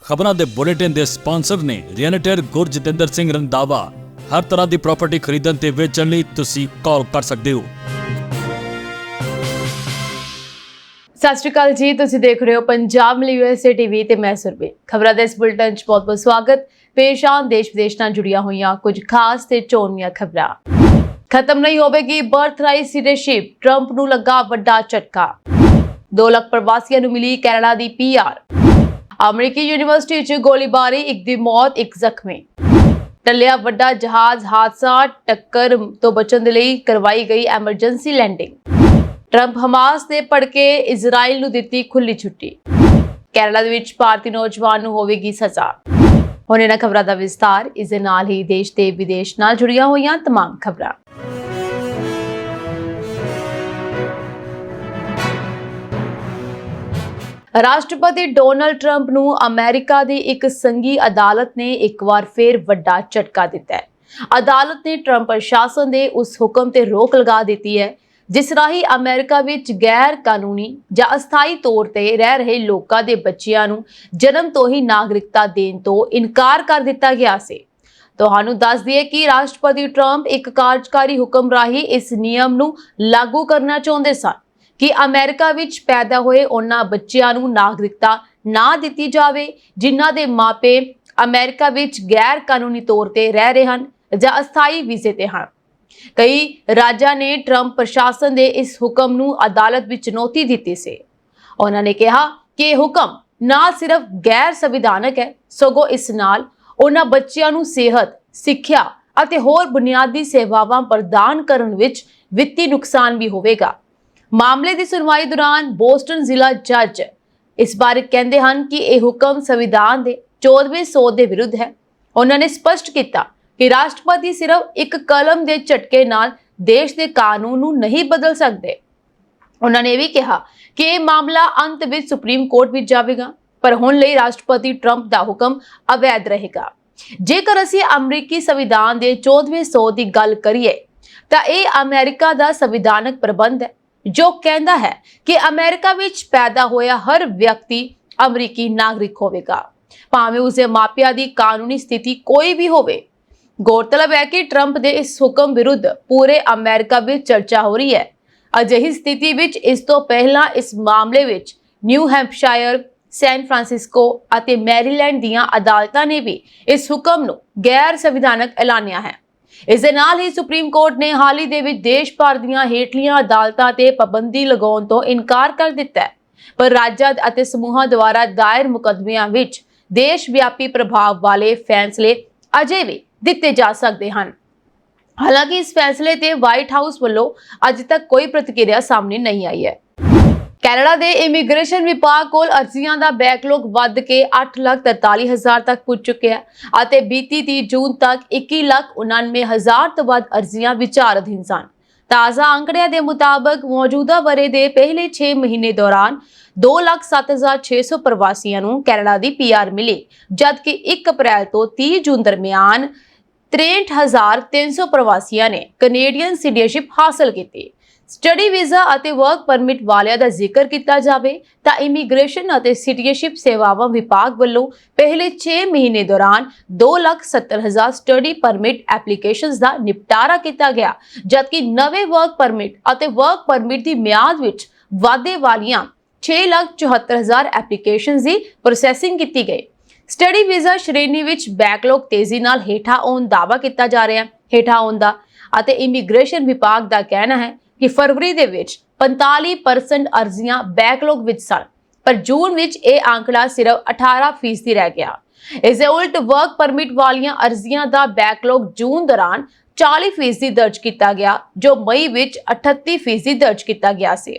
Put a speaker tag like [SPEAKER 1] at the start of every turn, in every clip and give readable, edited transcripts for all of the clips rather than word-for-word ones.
[SPEAKER 1] ਖਬਰਾਂ ਦੇ ਬੁਲੇਟਿਨ ਦੇ ਸਪਾਂਸਰ ਨੇ ਰੀਅਲਟਰ ਗੁਰਜਿੰਦਰ ਸਿੰਘ ਰੰਧਾਵਾ। ਹਰ ਤਰ੍ਹਾਂ ਦੀ ਪ੍ਰਾਪਰਟੀ ਖਰੀਦਣ ਤੇ ਵੇਚਣ ਲਈ ਤੁਸੀਂ ਕਾਲ ਕਰ ਸਕਦੇ ਹੋ।
[SPEAKER 2] ਸਤਿ ਸ਼੍ਰੀ ਅਕਾਲ ਜੀ, ਤੁਸੀਂ ਦੇਖ ਰਹੇ ਹੋ ਪੰਜਾਬ ਮਿਲੀ USA ਟੀਵੀ ਤੇ ਮੈਂ ਸੁਰਬੀ। ਖਬਰਾਂ ਦੇ ਇਸ ਬੁਲੇਟਿਨ 'ਚ ਬਹੁਤ-ਬਹੁਤ ਸਵਾਗਤ। ਪੇਸ਼ ਆਨ ਦੇਸ਼ ਵਿਦੇਸ਼ ਨਾਲ ਜੁੜੀਆਂ ਹੋਈਆਂ ਕੁਝ ਖਾਸ ਤੇ ਚੋਣਵੀਆਂ ਖਬਰਾਂ। ਖਤਮ ਨਹੀਂ ਹੋਵੇਗੀ ਬਰਥ ਰਾਈਟ ਸਿਟੀਜ਼ਨਸ਼ਿਪ, ਟਰੰਪ ਨੂੰ ਲੱਗਾ ਵੱਡਾ ਝਟਕਾ। 2 ਲੱਖ ਪ੍ਰਵਾਸੀਆਂ ਨੂੰ ਮਿਲੀ ਕੈਨੇਡਾ ਦੀ PR। ਅਮਰੀਕੀ ਯੂਨੀਵਰਸਿਟੀ 'ਚ ਗੋਲੀਬਾਰੀ, 1 ਦੀ ਮੌਤ 1 ਜ਼ਖਮੀ। ਟਲਿਆ ਵੱਡਾ ਜਹਾਜ਼ ਹਾਦਸਾ, ਟੱਕਰ ਤੋਂ ਬਚਣ ਦੇ ਲਈ ਕਰਵਾਈ ਗਈ ਐਮਰਜੈਂਸੀ ਲੈਂਡਿੰਗ। ਟਰੰਪ ਹਮਾਸ ਦੇ ਭੜਕੇ ਇਜ਼ਰਾਈਲ ਨੂੰ ਦਿੱਤੀ ਖੁੱਲੀ ਛੁੱਟੀ। ਕੈਨੇਡਾ ਦੇ ਵਿੱਚ ਭਾਰਤੀ ਨੌਜਵਾਨ ਨੂੰ ਹੋਵੇਗੀ ਸਜ਼ਾ। ਹੁਣ ਇਹਨਾਂ ਖਬਰਾਂ ਦਾ ਵਿਸਤਾਰ। ਇਸ ਦੇ ਨਾਲ ਹੀ ਦੇਸ਼ ਤੇ ਵਿਦੇਸ਼ ਨਾਲ ਜੁੜੀਆਂ ਹੋਈਆਂ तमाम ਖਬਰਾਂ। ਰਾਸ਼ਟਰਪਤੀ ਡੋਨਾਲਡ ਟਰੰਪ ਨੂੰ ਅਮਰੀਕਾ ਦੀ ਇੱਕ ਸੰਘੀ ਅਦਾਲਤ ਨੇ ਇੱਕ ਵਾਰ ਫਿਰ ਵੱਡਾ ਝਟਕਾ ਦਿੱਤਾ ਹੈ। ਅਦਾਲਤ ਨੇ ਟਰੰਪ ਪ੍ਰਸ਼ਾਸਨ ਦੇ ਉਸ ਹੁਕਮ ਤੇ ਰੋਕ ਲਗਾ ਦਿੱਤੀ ਹੈ ਜਿਸ ਰਾਹੀਂ ਅਮਰੀਕਾ ਵਿੱਚ ਗੈਰ ਕਾਨੂੰਨੀ ਜਾਂ ਅਸਥਾਈ ਤੌਰ ਤੇ ਰਹਿ ਰਹੇ ਲੋਕਾਂ ਦੇ ਬੱਚਿਆਂ ਨੂੰ ਜਨਮ ਤੋਂ ਹੀ ਨਾਗਰਿਕਤਾ ਦੇਣ ਤੋਂ ਇਨਕਾਰ ਕਰ ਦਿੱਤਾ ਗਿਆ ਸੀ। ਤੁਹਾਨੂੰ ਦੱਸ ਦਈਏ ਕਿ ਰਾਸ਼ਟਰਪਤੀ ਟਰੰਪ ਇੱਕ ਕਾਰਜਕਾਰੀ ਹੁਕਮ ਰਾਹੀਂ ਇਸ ਨਿਯਮ ਨੂੰ ਲਾਗੂ ਕਰਨਾ ਚਾਹੁੰਦੇ ਸਨ ਕਿ ਅਮਰੀਕਾ ਵਿੱਚ ਪੈਦਾ ਹੋਏ ਉਹਨਾਂ ਬੱਚਿਆਂ ਨੂੰ ਨਾਗਰਿਕਤਾ ਨਾ ਦਿੱਤੀ ਜਾਵੇ ਜਿਨ੍ਹਾਂ ਦੇ ਮਾਪੇ ਅਮਰੀਕਾ ਵਿੱਚ ਗੈਰ ਕਾਨੂੰਨੀ ਤੌਰ ਤੇ ਰਹਿ ਰਹੇ ਹਨ ਜਾਂ ਅਸਥਾਈ ਵੀਜ਼ੇ ਤੇ ਹਨ। ਕਈ ਰਾਜਾਂ ਨੇ ਟਰੰਪ ਪ੍ਰਸ਼ਾਸਨ ਦੇ ਇਸ ਹੁਕਮ ਨੂੰ ਅਦਾਲਤ ਵਿੱਚ ਚੁਣੌਤੀ ਦਿੱਤੀ ਸੀ। ਉਹਨਾਂ ਨੇ ਕਿਹਾ ਕਿ ਇਹ ਹੁਕਮ ਨਾ ਸਿਰਫ ਗੈਰ ਸੰਵਿਧਾਨਕ ਹੈ, ਸਗੋਂ ਇਸ ਨਾਲ ਉਹਨਾਂ ਬੱਚਿਆਂ ਨੂੰ ਸਿਹਤ, ਸਿੱਖਿਆ ਅਤੇ ਹੋਰ ਬੁਨਿਆਦੀ ਸੇਵਾਵਾਂ ਪ੍ਰਦਾਨ ਕਰਨ ਵਿੱਚ ਵਿੱਤੀ ਨੁਕਸਾਨ ਵੀ ਹੋਵੇਗਾ। ਮਾਮਲੇ ਦੀ ਸੁਣਵਾਈ ਦੌਰਾਨ ਬੋਸਟਨ ਜ਼ਿਲ੍ਹਾ ਜੱਜ ਇਸ ਬਾਰੇ ਕਹਿੰਦੇ ਹਨ ਕਿ ਇਹ ਹੁਕਮ ਸੰਵਿਧਾਨ ਦੇ 14ਵੇਂ ਸੋਧ ਦੇ ਵਿਰੁੱਧ ਹੈ। ਉਹਨਾਂ ਨੇ ਸਪਸ਼ਟ ਕੀਤਾ ਕਿ ਰਾਸ਼ਟਰਪਤੀ ਸਿਰਫ ਇੱਕ ਕਲਮ ਦੇ ਝਟਕੇ ਨਾਲ ਦੇਸ਼ ਦੇ ਕਾਨੂੰਨ ਨੂੰ ਨਹੀਂ ਬਦਲ ਸਕਦੇ। ਉਹਨਾਂ ਨੇ ਇਹ ਵੀ ਕਿਹਾ ਕਿ ਇਹ ਮਾਮਲਾ ਅੰਤ ਵਿੱਚ ਸੁਪਰੀਮ ਕੋਰਟ ਵਿੱਚ ਜਾਵੇਗਾ, ਪਰ ਹੁਣ ਲਈ ਰਾਸ਼ਟਰਪਤੀ ਟਰੰਪ ਦਾ ਹੁਕਮ ਅਵੈਧ ਰਹੇਗਾ। ਜੇਕਰ ਅਸੀਂ ਅਮਰੀਕੀ ਸੰਵਿਧਾਨ ਦੇ 14ਵੇਂ ਸੋਧ ਦੀ ਗੱਲ ਕਰੀਏ ਤਾਂ ਇਹ ਅਮਰੀਕਾ ਦਾ ਸੰਵਿਧਾਨਕ ਪ੍ਰਬੰਧ ਹੈ ਜੋ ਕਹਿੰਦਾ ਹੈ ਕਿ ਅਮਰੀਕਾ ਵਿੱਚ ਪੈਦਾ ਹੋਇਆ ਹਰ ਵਿਅਕਤੀ ਅਮਰੀਕੀ ਨਾਗਰਿਕ ਹੋਵੇਗਾ, ਭਾਵੇਂ ਉਸਦੇ ਮਾਪਿਆਂ ਦੀ ਕਾਨੂੰਨੀ ਸਥਿਤੀ ਕੋਈ ਵੀ ਹੋਵੇ। ਗੌਰਤਲਬ ਹੈ ਕਿ ਟਰੰਪ ਦੇ ਇਸ ਹੁਕਮ ਵਿਰੁੱਧ ਪੂਰੇ ਅਮਰੀਕਾ ਵਿੱਚ ਚਰਚਾ ਹੋ ਰਹੀ ਹੈ। ਅਜਿਹੀ ਸਥਿਤੀ ਵਿੱਚ ਇਸ ਤੋਂ ਪਹਿਲਾਂ ਇਸ ਮਾਮਲੇ ਵਿੱਚ ਨਿਊ ਹੈਂਪਸ਼ਾਇਰ, ਸੈਨ ਫਰਾਂਸਿਸਕੋ ਅਤੇ ਮੈਰੀਲੈਂਡ ਦੀਆਂ ਅਦਾਲਤਾਂ ਨੇ ਵੀ ਇਸ ਹੁਕਮ ਨੂੰ ਗੈਰ ਸੰਵਿਧਾਨਕ ਐਲਾਨਿਆ ਹੈ। ਇਸ ਦੇ ਨਾਲ ਹੀ ਸੁਪਰੀਮ ਕੋਰਟ ਨੇ ਹਾਲ ਹੀ ਦੇ ਵਿੱਚ ਦੇਸ਼ ਭਰ ਦੀਆਂ ਹੇਠਲੀਆਂ ਅਦਾਲਤਾਂ ਤੇ ਪਾਬੰਦੀ ਲਗਾਉਣ ਤੋਂ ਇਨਕਾਰ ਕਰ ਦਿੱਤਾ ਹੈ, ਪਰ ਰਾਜਾਂ ਅਤੇ ਸਮੂਹਾਂ ਦੁਆਰਾ ਦਾਇਰ ਮੁਕੱਦਮਿਆਂ ਵਿੱਚ ਦੇਸ਼ ਵਿਆਪੀ ਪ੍ਰਭਾਵ ਵਾਲੇ ਫੈਸਲੇ ਅਜੇ ਵੀ ਦਿੱਤੇ ਜਾ ਸਕਦੇ ਹਨ। ਹਾਲਾਂਕਿ ਇਸ ਫੈਸਲੇ ਤੇ ਵਾਈਟ ਹਾਊਸ ਵੱਲੋਂ ਅਜੇ ਤੱਕ ਕੋਈ ਪ੍ਰਤੀਕਿਰਿਆ ਸਾਹਮਣੇ ਨਹੀਂ ਆਈ ਹੈ। ਕੈਨੇਡਾ ਦੇ ਇਮੀਗ੍ਰੇਸ਼ਨ ਵਿਭਾਗ ਕੋਲ ਅਰਜ਼ੀਆਂ ਦਾ ਬੈਕਲੌਗ ਵੱਧ ਕੇ 8,43,000 ਤੱਕ ਪੁੱਜ ਚੁੱਕਿਆ ਹੈ ਅਤੇ ਬੀਤੀ 30 ਜੂਨ ਤੱਕ 21,99,000 ਤੋਂ ਵੱਧ ਅਰਜ਼ੀਆਂ ਵਿਚਾਰਾਧੀਨ ਸਨ। ਤਾਜ਼ਾ ਅੰਕੜਿਆਂ ਦੇ ਮੁਤਾਬਕ ਮੌਜੂਦਾ ਵਰ੍ਹੇ ਦੇ ਪਹਿਲੇ 6 ਮਹੀਨੇ ਦੌਰਾਨ 2,07,600 ਪ੍ਰਵਾਸੀਆਂ ਨੂੰ ਕੈਨੇਡਾ ਦੀ PR ਮਿਲੀ, ਜਦਕਿ 1 ਅਪ੍ਰੈਲ ਤੋਂ 30 ਜੂਨ ਦਰਮਿਆਨ 63,300 ਪ੍ਰਵਾਸੀਆਂ ਨੇ ਕੈਨੇਡੀਅਨ ਸਿਟੀਜ਼ਨਸ਼ਿਪ ਹਾਸਲ ਕੀਤੀ। ਸਟੱਡੀ ਵੀਜ਼ਾ ਅਤੇ ਵਰਕ ਪਰਮਿਟ ਵਾਲਿਆਂ ਦਾ ਜ਼ਿਕਰ ਕੀਤਾ ਜਾਵੇ ਤਾਂ ਇਮੀਗ੍ਰੇਸ਼ਨ ਅਤੇ ਸਿਟੀਜ਼ਨਸ਼ਿਪ ਸੇਵਾਵਾਂ ਵਿਭਾਗ ਵੱਲੋਂ ਪਹਿਲੇ 6 ਮਹੀਨੇ ਦੌਰਾਨ 2,70,000 ਸਟੱਡੀ ਪਰਮਿਟ ਐਪਲੀਕੇਸ਼ਨਸ ਦਾ ਨਿਪਟਾਰਾ ਕੀਤਾ ਗਿਆ, ਜਦਕਿ ਨਵੇਂ ਵਰਕ ਪਰਮਿਟ ਅਤੇ ਵਰਕ ਪਰਮਿਟ ਦੀ ਮਿਆਦ ਵਿੱਚ ਵਾਧੇ ਵਾਲੀਆਂ 6,74,000 ਐਪਲੀਕੇਸ਼ਨਸ ਦੀ ਪ੍ਰੋਸੈਸਿੰਗ ਕੀਤੀ ਗਈ। ਸਟੱਡੀ ਵੀਜ਼ਾ ਸ਼੍ਰੇਣੀ ਵਿੱਚ ਬੈਕਲੌਗ ਤੇਜ਼ੀ ਨਾਲ ਹੇਠਾਂ ਆਉਣ ਦਾਅਵਾ ਕੀਤਾ ਜਾ ਰਿਹਾ ਹੈ ਅਤੇ ਇਮੀਗ੍ਰੇਸ਼ਨ ਵਿਭਾਗ ਦਾ ਕਹਿਣਾ ਹੈ ਕਿ ਫਰਵਰੀ ਦੇ ਵਿੱਚ 45% ਅਰਜ਼ੀਆਂ ਬੈਕਲੌਗ ਵਿੱਚ ਸਨ, ਪਰ ਜੂਨ ਵਿੱਚ ਇਹ ਆંકੜਾ ਸਿਰਫ 18% ਰਹਿ ਗਿਆ। ਇਸ ਦੇ ਉਲਟ ਵਰਕ ਪਰਮਿਟ ਵਾਲੀਆਂ ਅਰਜ਼ੀਆਂ ਦਾ ਬੈਕਲੌਗ ਜੂਨ ਦੌਰਾਨ 40% ਦਰਜ ਕੀਤਾ ਗਿਆ, ਜੋ ਮਈ ਵਿੱਚ 38% ਦਰਜ ਕੀਤਾ ਗਿਆ ਸੀ।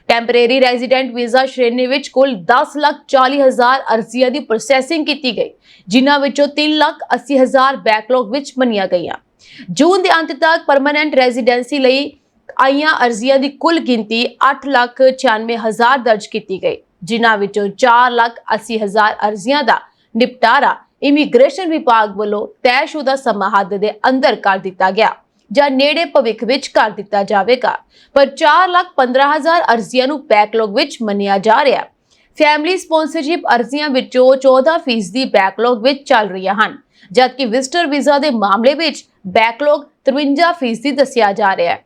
[SPEAKER 2] ਟੈਂਪਰੇਰੀ ਰੈਜ਼ੀਡੈਂਟ ਵੀਜ਼ਾ ਸ਼੍ਰੇਣੀ ਵਿੱਚ ਕੁੱਲ 10,40,000 ਅਰਜ਼ੀਆਂ ਦੀ ਪ੍ਰੋਸੈਸਿੰਗ ਕੀਤੀ ਗਈ, ਜਿਨ੍ਹਾਂ ਵਿੱਚੋਂ 3,80,000 ਬੈਕਲੌਗ ਵਿੱਚ ਮੰਨੀਆਂ ਗਈਆਂ। ਜੂਨ ਦੇ ਅੰਤ ਤੱਕ ਪਰਮਾਨੈਂਟ ਰੈਜ਼ੀਡੈਂਸੀ ਲਈ ਆਈਆਂ ਅਰਜ਼ੀਆਂ ਦੀ ਕੁੱਲ ਗਿਣਤੀ 8,96,000 ਦਰਜ ਕੀਤੀ ਗਈ, ਜਿਨ੍ਹਾਂ ਵਿੱਚੋਂ 4,80,000 ਅਰਜ਼ੀਆਂ ਦਾ ਨਿਪਟਾਰਾ ਇਮੀਗ੍ਰੇਸ਼ਨ ਵਿਭਾਗ ਵੱਲੋਂ ਤੈਅਸ਼ੁਦਾ ਸਮਾਂ ਹੱਦ ਦੇ ਅੰਦਰ ਕਰ ਦਿੱਤਾ ਗਿਆ ਜਾਂ ਨੇੜੇ ਭਵਿੱਖ ਵਿੱਚ ਕਰ ਦਿੱਤਾ ਜਾਵੇਗਾ, ਪਰ 4,15,000 ਅਰਜ਼ੀਆਂ ਨੂੰ ਬੈਕਲੌਗ ਵਿੱਚ ਮੰਨਿਆ ਜਾ ਰਿਹਾ ਹੈ। ਫੈਮਿਲੀ ਸਪਾਂਸਰਸ਼ਿਪ ਅਰਜ਼ੀਆਂ ਵਿੱਚੋਂ 14% ਬੈਕਲੌਗ ਵਿੱਚ ਚੱਲ ਰਹੀਆਂ ਹਨ, ਜਦਕਿ ਵਿਜ਼ਟਰ ਵੀਜ਼ਾ ਦੇ ਮਾਮਲੇ ਵਿੱਚ ਬੈਕਲੌਗ 53% ਦੱਸਿਆ ਜਾ ਰਿਹਾ ਹੈ,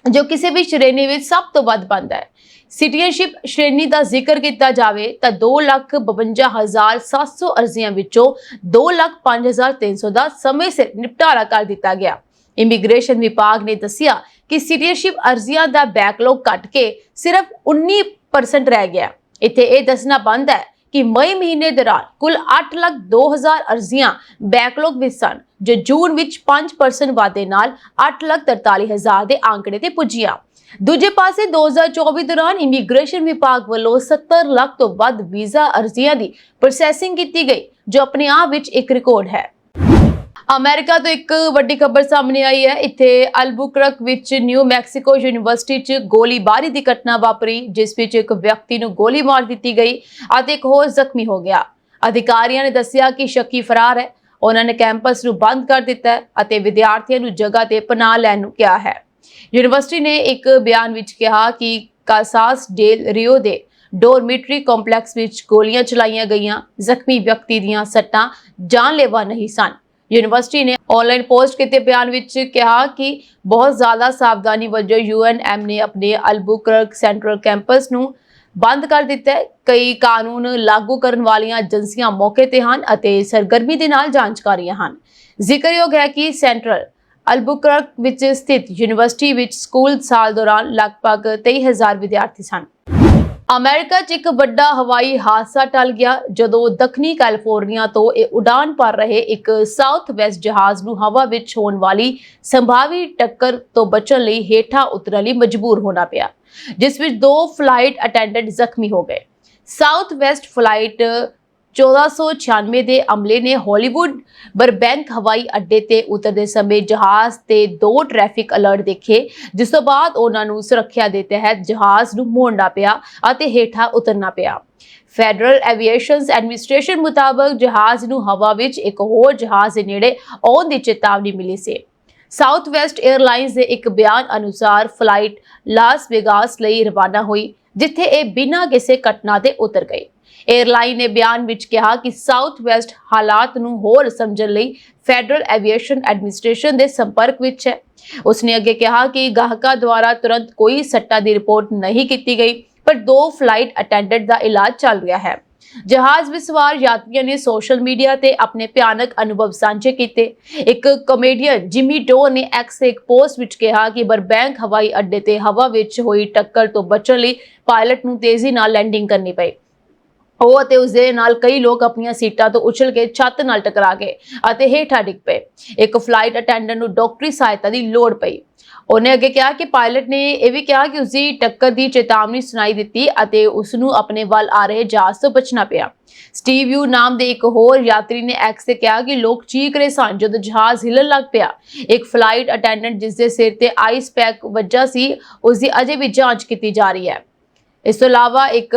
[SPEAKER 2] ਜੋ ਕਿਸੇ ਵੀ ਸ਼੍ਰੇਣੀ ਵਿੱਚ ਸਭ ਤੋਂ ਵੱਧ ਬਣਦਾ ਹੈ। ਸਿਟੀਜ਼ਨਸ਼ਿਪ ਸ਼੍ਰੇਣੀ ਦਾ ਜ਼ਿਕਰ ਕੀਤਾ ਜਾਵੇ ਤਾਂ 2,52,700 ਅਰਜ਼ੀਆਂ ਵਿੱਚੋਂ 2,05,300 ਦਾ ਸਮੇਂ ਸਿਰ ਨਿਪਟਾਰਾ ਕਰ ਦਿੱਤਾ ਗਿਆ। ਇਮੀਗ੍ਰੇਸ਼ਨ ਵਿਭਾਗ ਨੇ ਦੱਸਿਆ ਕਿ ਸਿਟੀਜ਼ਨਸ਼ਿਪ ਅਰਜ਼ੀਆਂ ਦਾ ਬੈਕਲੌਗ ਘਟ ਕੇ ਸਿਰਫ 19% ਰਹਿ ਗਿਆ। ਇੱਥੇ ਇਹ ਦੱਸਣਾ ਬਣਦਾ ਹੈ ਕਿ ਮਈ ਮਹੀਨੇ ਦੌਰਾਨ ਕੁੱਲ 8,02,000 ਅਰਜ਼ੀਆਂ ਬੈਕਲੌਗ ਵਿੱਚ ਸਨ, ਜੋ ਜੂਨ ਵਿੱਚ 5% ਵਾਧੇ ਨਾਲ 8,43,000 ਦੇ ਆંકੜੇ ਤੇ ਪੁੱਜੀਆਂ। ਦੂਜੇ ਪਾਸੇ 2024 ਦੌਰਾਨ ਇਮੀਗ੍ਰੇਸ਼ਨ ਵਿਭਾਗ ਵੱਲੋਂ 70 ਲੱਖ ਤੋਂ ਵੱਧ ਵੀਜ਼ਾ ਅਰਜ਼ੀਆਂ ਦੀ ਪ੍ਰੋਸੈਸਿੰਗ ਕੀਤੀ ਗਈ, ਜੋ ਆਪਣੇ ਆਪ ਵਿੱਚ ਇੱਕ ਰਿਕਾਰਡ ਹੈ। ਅਮਰੀਕਾ ਤੋਂ ਇੱਕ ਵੱਡੀ ਖਬਰ ਸਾਹਮਣੇ ਆਈ ਹੈ। ਇੱਥੇ ਅਲਬੁਕਰਕ ਵਿੱਚ ਨਿਊ ਮੈਕਸੀਕੋ ਯੂਨੀਵਰਸਿਟੀ 'ਚ ਗੋਲੀਬਾਰੀ ਦੀ ਘਟਨਾ ਵਾਪਰੀ, ਜਿਸ ਵਿੱਚ ਇੱਕ ਵਿਅਕਤੀ ਨੂੰ ਗੋਲੀ ਮਾਰ ਦਿੱਤੀ ਗਈ ਅਤੇ ਇੱਕ ਹੋਰ ਜ਼ਖਮੀ ਹੋ ਗਿਆ। ਅਧਿਕਾਰੀਆਂ ਨੇ ਦੱਸਿਆ ਕਿ ਸ਼ੱਕੀ ਫਰਾਰ ਹੈ। ਉਹਨਾਂ ਨੇ ਕੈਂਪਸ ਨੂੰ ਬੰਦ ਕਰ ਦਿੱਤਾ ਹੈ ਅਤੇ ਵਿਦਿਆਰਥੀਆਂ ਨੂੰ ਜਗ੍ਹਾ ਤੇ ਪਨਾਹ ਲੈਣ ਨੂੰ ਕਿਹਾ ਹੈ। ਯੂਨੀਵਰਸਿਟੀ ਨੇ ਇੱਕ ਬਿਆਨ ਵਿੱਚ ਕਿਹਾ ਕਿ ਕਾਸਾਸ ਡੇਲ ਰਿਓ ਦੇ ਡੋਰਮਿਟਰੀ ਕੰਪਲੈਕਸ ਵਿੱਚ ਗੋਲੀਆਂ ਚਲਾਈਆਂ ਗਈਆਂ। ਜ਼ਖਮੀ ਵਿਅਕਤੀ ਦੀਆਂ ਸੱਟਾਂ ਜਾਨਲੇਵਾ ਨਹੀਂ ਸਨ। ਯੂਨੀਵਰਸਿਟੀ ਨੇ ਆਨਲਾਈਨ ਪੋਸਟ ਕੀਤੇ ਬਿਆਨ ਵਿੱਚ ਕਿਹਾ ਕਿ ਬਹੁਤ ਜ਼ਿਆਦਾ ਸਾਵਧਾਨੀ ਵਜੋਂ UNM ਨੇ ਆਪਣੇ ਅਲਬੁਕਰਕ ਸੈਂਟਰਲ ਕੈਂਪਸ ਨੂੰ ਬੰਦ ਕਰ ਦਿੱਤਾ ਹੈ। ਕਈ ਕਾਨੂੰਨ ਲਾਗੂ ਕਰਨ ਵਾਲੀਆਂ ਏਜੰਸੀਆਂ ਮੌਕੇ ਤੇ ਹਨ ਅਤੇ ਸਰਗਰਮੀ ਦੇ ਨਾਲ ਜਾਂਚ ਕਰ ਰਹੀਆਂ ਹਨ। ਜ਼ਿਕਰਯੋਗ ਹੈ ਕਿ ਸੈਂਟਰਲ ਅਲਬੁਕਰਕ ਵਿੱਚ ਸਥਿਤ ਯੂਨੀਵਰਸਿਟੀ ਵਿੱਚ ਸਕੂਲ ਸਾਲ ਦੌਰਾਨ ਲਗਭਗ 23,000 ਵਿਦਿਆਰਥੀ ਸਨ। ਅਮਰੀਕਾ 'ਚ ਇੱਕ ਵੱਡਾ ਹਵਾਈ ਹਾਦਸਾ ਟਲ ਗਿਆ ਜਦੋਂ ਦੱਖਣੀ ਕੈਲੀਫੋਰਨੀਆ ਤੋਂ ਇਹ ਉਡਾਨ ਭਰ ਰਹੇ ਇੱਕ ਸਾਊਥ ਵੈਸਟ ਜਹਾਜ਼ ਨੂੰ ਹਵਾ ਵਿੱਚ ਹੋਣ ਵਾਲੀ ਸੰਭਾਵੀ ਟੱਕਰ ਤੋਂ ਬਚਣ ਲਈ ਹੇਠਾਂ ਉਤਰਨ ਲਈ ਮਜਬੂਰ ਹੋਣਾ ਪਿਆ, ਜਿਸ ਵਿੱਚ 2 ਫਲਾਈਟ ਅਟੈਂਡੈਂਟ ਜ਼ਖਮੀ ਹੋ ਗਏ। ਸਾਊਥ ਵੈਸਟ ਫਲਾਈਟ 1496 ਦੇ ਅਮਲੇ ਨੇ ਹਾਲੀਵੁੱਡ ਬਰਬੈਂਕ ਹਵਾਈ ਅੱਡੇ ਤੇ ਉਤਰਦੇ ਸਮੇਂ ਜਹਾਜ਼ ਤੇ 2 ਟ੍ਰੈਫਿਕ ਅਲਰਟ ਦੇਖੇ, ਜਿਸ ਤੋਂ ਬਾਅਦ ਉਹਨਾਂ ਨੂੰ ਸੁਰੱਖਿਆ ਦੇ ਤਹਿਤ ਜਹਾਜ਼ ਨੂੰ ਮੋੜਨਾ ਪਿਆ ਅਤੇ ਹੇਠਾਂ ਉਤਰਨਾ ਪਿਆ। ਫੈਡਰਲ ਐਵੀਏਸ਼ਨ ਐਡਮਿਨਿਸਟ੍ਰੇਸ਼ਨ ਮੁਤਾਬਕ ਜਹਾਜ਼ ਨੂੰ ਹਵਾ ਵਿੱਚ ਇੱਕ ਹੋਰ ਜਹਾਜ਼ ਦੇ ਨੇੜੇ ਆਉਣ ਦੀ ਚੇਤਾਵਨੀ ਮਿਲੀ ਸੀ। ਸਾਊਥ ਵੈਸਟ 에ਅਰਲਾਈਨਸ ਦੇ ਇੱਕ ਬਿਆਨ ਅਨੁਸਾਰ ਫਲਾਈਟ ਲਾਸ ਵੇਗਾਸ ਲਈ ਰਵਾਨਾ ਹੋਈ, ਜਿੱਥੇ ਇਹ ਬਿਨਾਂ ਕਿਸੇ ਘਟਨਾ ਦੇ ਉਤਰ ਗਈ। 에ਅਰਲਾਈਨ ਨੇ ਬਿਆਨ ਵਿੱਚ ਕਿਹਾ ਕਿ ਸਾਊਥ ਵੈਸਟ ਹਾਲਾਤ ਨੂੰ ਹੋਰ ਸਮਝਣ ਲਈ ਫੈਡਰਲ ਐਵੀਏਸ਼ਨ ਐਡਮਿਨਿਸਟ੍ਰੇਸ਼ਨ ਦੇ ਸੰਪਰਕ ਵਿੱਚ ਹੈ। ਉਸਨੇ ਅੱਗੇ ਕਿਹਾ ਕਿ ਗਾਹਕਾਂ ਦੁਆਰਾ ਤੁਰੰਤ ਕੋਈ ਸੱਟਾਂ ਦੀ ਰਿਪੋਰਟ ਨਹੀਂ ਕੀਤੀ ਗਈ, ਪਰ 2 ਫਲਾਈਟ ਅਟੈਂਡੈਂਟ ਦਾ ਇਲਾਜ ਚੱਲ ਰਿਹਾ ਹੈ। ਜਹਾਜ਼ ਵਿੱਚ ਸਵਾਰ ਯਾਤਰੀਆਂ ਨੇ ਸੋਸ਼ਲ ਮੀਡੀਆ ਤੇ ਆਪਣੇ ਭਿਆਨਕ ਅਨੁਭਵ ਸਾਂਝੇ ਕੀਤੇ। ਇੱਕ ਕਾਮੇਡੀਅਨ ਜਿਮੀ ਡੋਰ ਨੇ ਐਕਸ ਤੇ ਇੱਕ ਪੋਸਟ ਵਿੱਚ ਕਿਹਾ ਕਿ ਬਰਬੈਂਕ ਹਵਾਈ ਅੱਡੇ ਤੇ ਹਵਾ ਵਿੱਚ ਹੋਈ ਟੱਕਰ ਤੋਂ ਬਚਣ ਲਈ ਪਾਇਲਟ ਨੂੰ ਤੇਜ਼ੀ ਨਾਲ ਲੈਂਡਿੰਗ ਕਰਨੀ ਪਈ। ਉਹ ਅਤੇ ਉਸਦੇ ਨਾਲ ਕਈ ਲੋਕ ਆਪਣੀਆਂ ਸੀਟਾਂ ਤੋਂ ਉਛਲ ਕੇ ਛੱਤ ਨਾਲ ਟਕਰਾ ਗਏ ਅਤੇ ਹੇਠਾਂ ਡਿੱਗ ਪਏ। ਇੱਕ ਫਲਾਈਟ ਅਟੈਂਡੈਂਟ ਨੂੰ ਡਾਕਟਰੀ ਸਹਾਇਤਾ ਦੀ ਲੋੜ ਪਈ। ਉਹਨੇ ਅੱਗੇ ਕਿਹਾ ਕਿ ਪਾਇਲਟ ਨੇ ਇਹ ਵੀ ਕਿਹਾ ਕਿ ਉਸਦੀ ਟੱਕਰ ਦੀ ਚੇਤਾਵਨੀ ਸੁਣਾਈ ਦਿੱਤੀ ਅਤੇ ਉਸ ਨੂੰ ਆਪਣੇ ਵੱਲ ਆ ਰਹੇ ਜਹਾਜ਼ ਤੋਂ ਬਚਣਾ ਪਿਆ। ਸਟੀਵ ਯੂ ਨਾਮ ਦੇ ਇੱਕ ਹੋਰ ਯਾਤਰੀ ਨੇ ਐਕਸ ਤੇ ਕਿਹਾ ਕਿ ਲੋਕ ਚੀਖ ਰਹੇ ਸਨ ਜਦੋਂ ਜਹਾਜ਼ ਹਿੱਲਣ ਲੱਗ ਪਿਆ। ਇੱਕ ਫਲਾਈਟ ਅਟੈਂਡੈਂਟ ਜਿਸ ਦੇ ਸਿਰ ਤੇ ਆਈਸ ਪੈਕ ਵੱਜਾ ਸੀ, ਉਸ ਦੀ ਅਜੇ ਵੀ ਜਾਂਚ ਕੀਤੀ ਜਾ ਰਹੀ ਹੈ। ਇਸ ਤੋਂ ਇਲਾਵਾ ਇੱਕ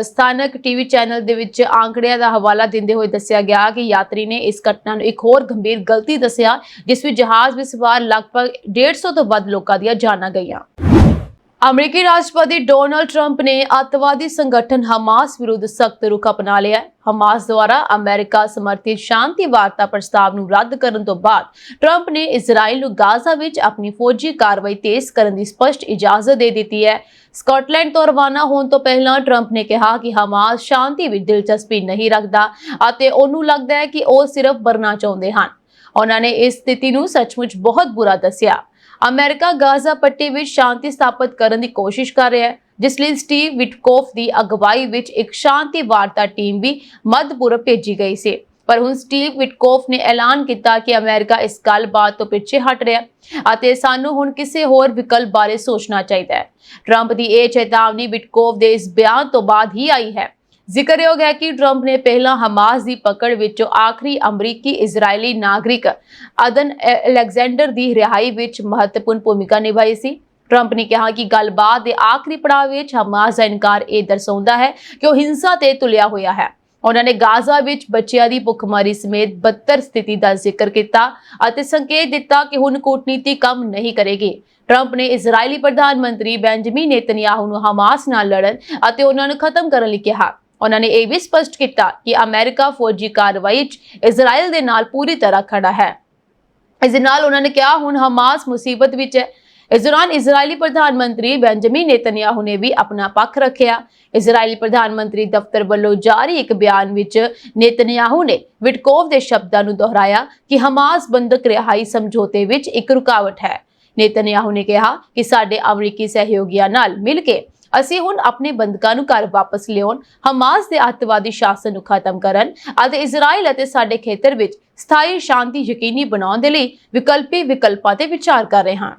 [SPEAKER 2] ਸਥਾਨਕ ਟੀਵੀ ਚੈਨਲ ਦੇ ਵਿੱਚ ਆંકੜਿਆਂ ਦਾ ਹਵਾਲਾ ਦਿੰਦੇ ਹੋਏ ਦੱਸਿਆ ਗਿਆ ਕਿ ਯਾਤਰੀ ਨੇ ਇਸ ਘਟਨਾ ਨੂੰ ਇੱਕ ਹੋਰ ਗੰਭੀਰ ਗਲਤੀ ਦੱਸਿਆ, ਜਿਸ ਵਿੱਚ ਜਹਾਜ਼ ਵਿੱਚ ਸਵਾਰ ਲਗਭਗ 150 ਤੋਂ ਵੱਧ ਲੋਕਾਂ ਦੀਆਂ ਜਾਨਾਂ ਗਈਆਂ। ਅਮਰੀਕੀ ਰਾਸ਼ਟਰਪਤੀ ਡੋਨਾਲਡ ਟਰੰਪ ਨੇ ਅੱਤਵਾਦੀ ਸੰਗਠਨ ਹਮਾਸ ਵਿਰੁੱਧ ਸਖਤ ਰੁਖ ਅਪਣਾ ਲਿਆ ਹੈ। ਹਮਾਸ ਦੁਆਰਾ ਅਮਰੀਕਾ ਸਮਰਥਿਤ ਸ਼ਾਂਤੀ ਵਾਰਤਾ ਪ੍ਰਸਤਾਵ ਨੂੰ ਰੱਦ ਕਰਨ ਤੋਂ ਬਾਅਦ ਟਰੰਪ ਨੇ ਇਜ਼ਰਾਈਲ ਨੂੰ ਗਾਜ਼ਾ ਵਿੱਚ ਆਪਣੀ ਫੌਜੀ ਕਾਰਵਾਈ ਤੇਜ਼ ਕਰਨ ਦੀ ਸਪਸ਼ਟ ਇਜਾਜ਼ਤ ਦੇ ਦਿੱਤੀ ਹੈ। ਸਕਾਟਲੈਂਡ ਤੋਂ ਰਵਾਨਾ ਹੋਣ ਤੋਂ ਪਹਿਲਾਂ ਟਰੰਪ ਨੇ ਕਿਹਾ ਕਿ ਹਮਾਸ ਸ਼ਾਂਤੀ ਵਿੱਚ ਦਿਲਚਸਪੀ ਨਹੀਂ ਰੱਖਦਾ ਅਤੇ ਉਹਨੂੰ ਲੱਗਦਾ ਹੈ ਕਿ ਉਹ ਸਿਰਫ ਮਰਨਾ ਚਾਹੁੰਦੇ ਹਨ। ਉਹਨਾਂ ਨੇ ਇਸ ਸਥਿਤੀ ਨੂੰ ਸੱਚਮੁੱਚ ਬਹੁਤ ਬੁਰਾ ਦੱਸਿਆ। ਅਮਰੀਕਾ ਗਾਜ਼ਾ ਪੱਟੀ ਵਿੱਚ ਸ਼ਾਂਤੀ ਸਥਾਪਿਤ ਕਰਨ ਦੀ ਕੋਸ਼ਿਸ਼ ਕਰ ਰਿਹਾ ਹੈ, ਜਿਸ ਲਈ ਸਟੀਵ ਵਿਟਕੋਫ ਦੀ ਅਗਵਾਈ ਵਿੱਚ ਇੱਕ ਸ਼ਾਂਤੀ ਵਾਰਤਾ ਟੀਮ ਵੀ ਮੱਧ ਪੂਰਬ ਭੇਜੀ ਗਈ ਸੀ। ਪਰ ਹੁਣ ਸਟੀਵ ਵਿਟਕੋਫ ਨੇ ਐਲਾਨ ਕੀਤਾ ਕਿ ਅਮਰੀਕਾ ਇਸ ਗੱਲਬਾਤ ਤੋਂ ਪਿੱਛੇ ਹਟ ਰਿਹਾ ਹੈ ਅਤੇ ਸਾਨੂੰ ਹੁਣ ਕਿਸੇ ਹੋਰ ਵਿਕਲਪ ਬਾਰੇ ਸੋਚਣਾ ਚਾਹੀਦਾ ਹੈ। ਟਰੰਪ ਦੀ ਇਹ ਚੇਤਾਵਨੀ ਵਿਟਕੋਫ ਦੇ ਇਸ ਬਿਆਨ ਤੋਂ ਬਾਅਦ ਹੀ ਆਈ ਹੈ। ਜ਼ਿਕਰਯੋਗ ਹੈ ਕਿ ਟਰੰਪ ਨੇ ਪਹਿਲਾਂ ਹਮਾਸ ਦੀ ਪਕੜ ਵਿੱਚੋਂ ਆਖਰੀ ਅਮਰੀਕੀ ਇਜ਼ਰਾਈਲੀ ਨਾਗਰਿਕ ਅਦਨ ਅਲੈਗਜ਼ੈਂਡਰ ਦੀ ਰਿਹਾਈ ਵਿੱਚ ਮਹੱਤਵਪੂਰਨ ਭੂਮਿਕਾ ਨਿਭਾਈ ਸੀ। ਟਰੰਪ ਨੇ ਕਿਹਾ ਕਿ ਗੱਲਬਾਤ ਦੇ ਆਖਰੀ ਪੜਾਅ ਵਿੱਚ ਹਮਾਸ ਦਾ ਇਨਕਾਰ ਇਹ ਦਰਸਾਉਂਦਾ ਹੈ ਕਿ ਉਹ ਹਿੰਸਾ ਤੇ ਤੁਲਿਆ ਹੋਇਆ ਹੈ ਉਹਨਾਂ ਨੇ ਗਾਜ਼ਾ ਵਿੱਚ ਬੱਚਿਆਂ ਦੀ ਭੁੱਖਮਰੀ ਸਮੇਤ ਬਦਤਰ ਸਥਿਤੀ ਦਾ ਜ਼ਿਕਰ ਕੀਤਾ ਅਤੇ ਸੰਕੇਤ ਦਿੱਤਾ ਕਿ ਹੁਣ ਕੂਟਨੀਤੀ ਕੰਮ ਨਹੀਂ ਕਰੇਗੀ। ਟਰੰਪ ਨੇ ਇਜ਼ਰਾਈਲੀ ਪ੍ਰਧਾਨ ਮੰਤਰੀ ਬੈਂਜਾਮਿਨ ਨੇਤਨਯਾਹੂ ਨੂੰ ਹਮਾਸ ਨਾਲ ਲੜਨ ਅਤੇ ਉਹਨਾਂ ਨੂੰ ਖਤਮ ਕਰਨ ਲਈ ਕਿਹਾ। ਉਹਨਾਂ ਨੇ ਇਹ ਵੀ ਸਪਸ਼ਟ ਕੀਤਾ ਕਿ ਅਮਰੀਕਾ ਫੌਜੀ ਕਾਰਵਾਈ ਵਿੱਚ ਇਜ਼ਰਾਈਲ ਦੇ ਨਾਲ ਪੂਰੀ ਤਰ੍ਹਾਂ ਖੜਾ ਹੈ। ਇਸ ਦੇ ਨਾਲ ਉਹਨਾਂ ਨੇ ਕਿਹਾ ਹੁਣ ਹਮਾਸ ਮੁਸੀਬਤ ਵਿੱਚ ਹੈ। ਇਸ ਦੌਰਾਨ ਇਜ਼ਰਾਈਲੀ ਪ੍ਰਧਾਨ ਮੰਤਰੀ ਬੈਂਜਾਮਿਨ ਨੇਤਨਯਾਹੂ ਨੇ ਵੀ ਆਪਣਾ ਪੱਖ ਰੱਖਿਆ। ਇਜ਼ਰਾਈਲੀ ਪ੍ਰਧਾਨ ਮੰਤਰੀ ਦਫ਼ਤਰ ਵੱਲੋਂ ਜਾਰੀ ਇੱਕ ਬਿਆਨ ਵਿੱਚ ਨੇਤਨਯਾਹੂ ਨੇ ਵਿਟਕੋਵ ਦੇ ਸ਼ਬਦਾਂ ਨੂੰ ਦੁਹਰਾਇਆ ਕਿ ਹਮਾਸ ਬੰਦਕ ਰਿਹਾਈ ਸਮਝੌਤੇ ਵਿੱਚ ਇੱਕ ਰੁਕਾਵਟ ਹੈ। ਨੇਤਨਯਾਹੂ ਨੇ ਕਿਹਾ ਕਿ ਸਾਡੇ ਅਮਰੀਕੀ ਸਹਿਯੋਗੀਆਂ ਨਾਲ ਮਿਲ ਕੇ ਅਸੀਂ ਹੁਣ ਆਪਣੇ ਬੰਦਕਾਂ ਨੂੰ ਘਰ ਵਾਪਸ ਲਿਆਉਣ, ਹਮਾਸ ਦੇ ਅੱਤਵਾਦੀ ਸ਼ਾਸਨ ਨੂੰ ਖਤਮ ਕਰਨ ਅਤੇ ਇਜ਼ਰਾਈਲ ਅਤੇ ਸਾਡੇ ਖੇਤਰ ਵਿੱਚ ਸਥਾਈ ਸ਼ਾਂਤੀ ਯਕੀਨੀ ਬਣਾਉਣ ਦੇ ਲਈ ਵਿਕਲਪੀ ਵਿਕਲਪਾਂ ਤੇ ਵਿਚਾਰ ਕਰ ਰਹੇ ਹਾਂ।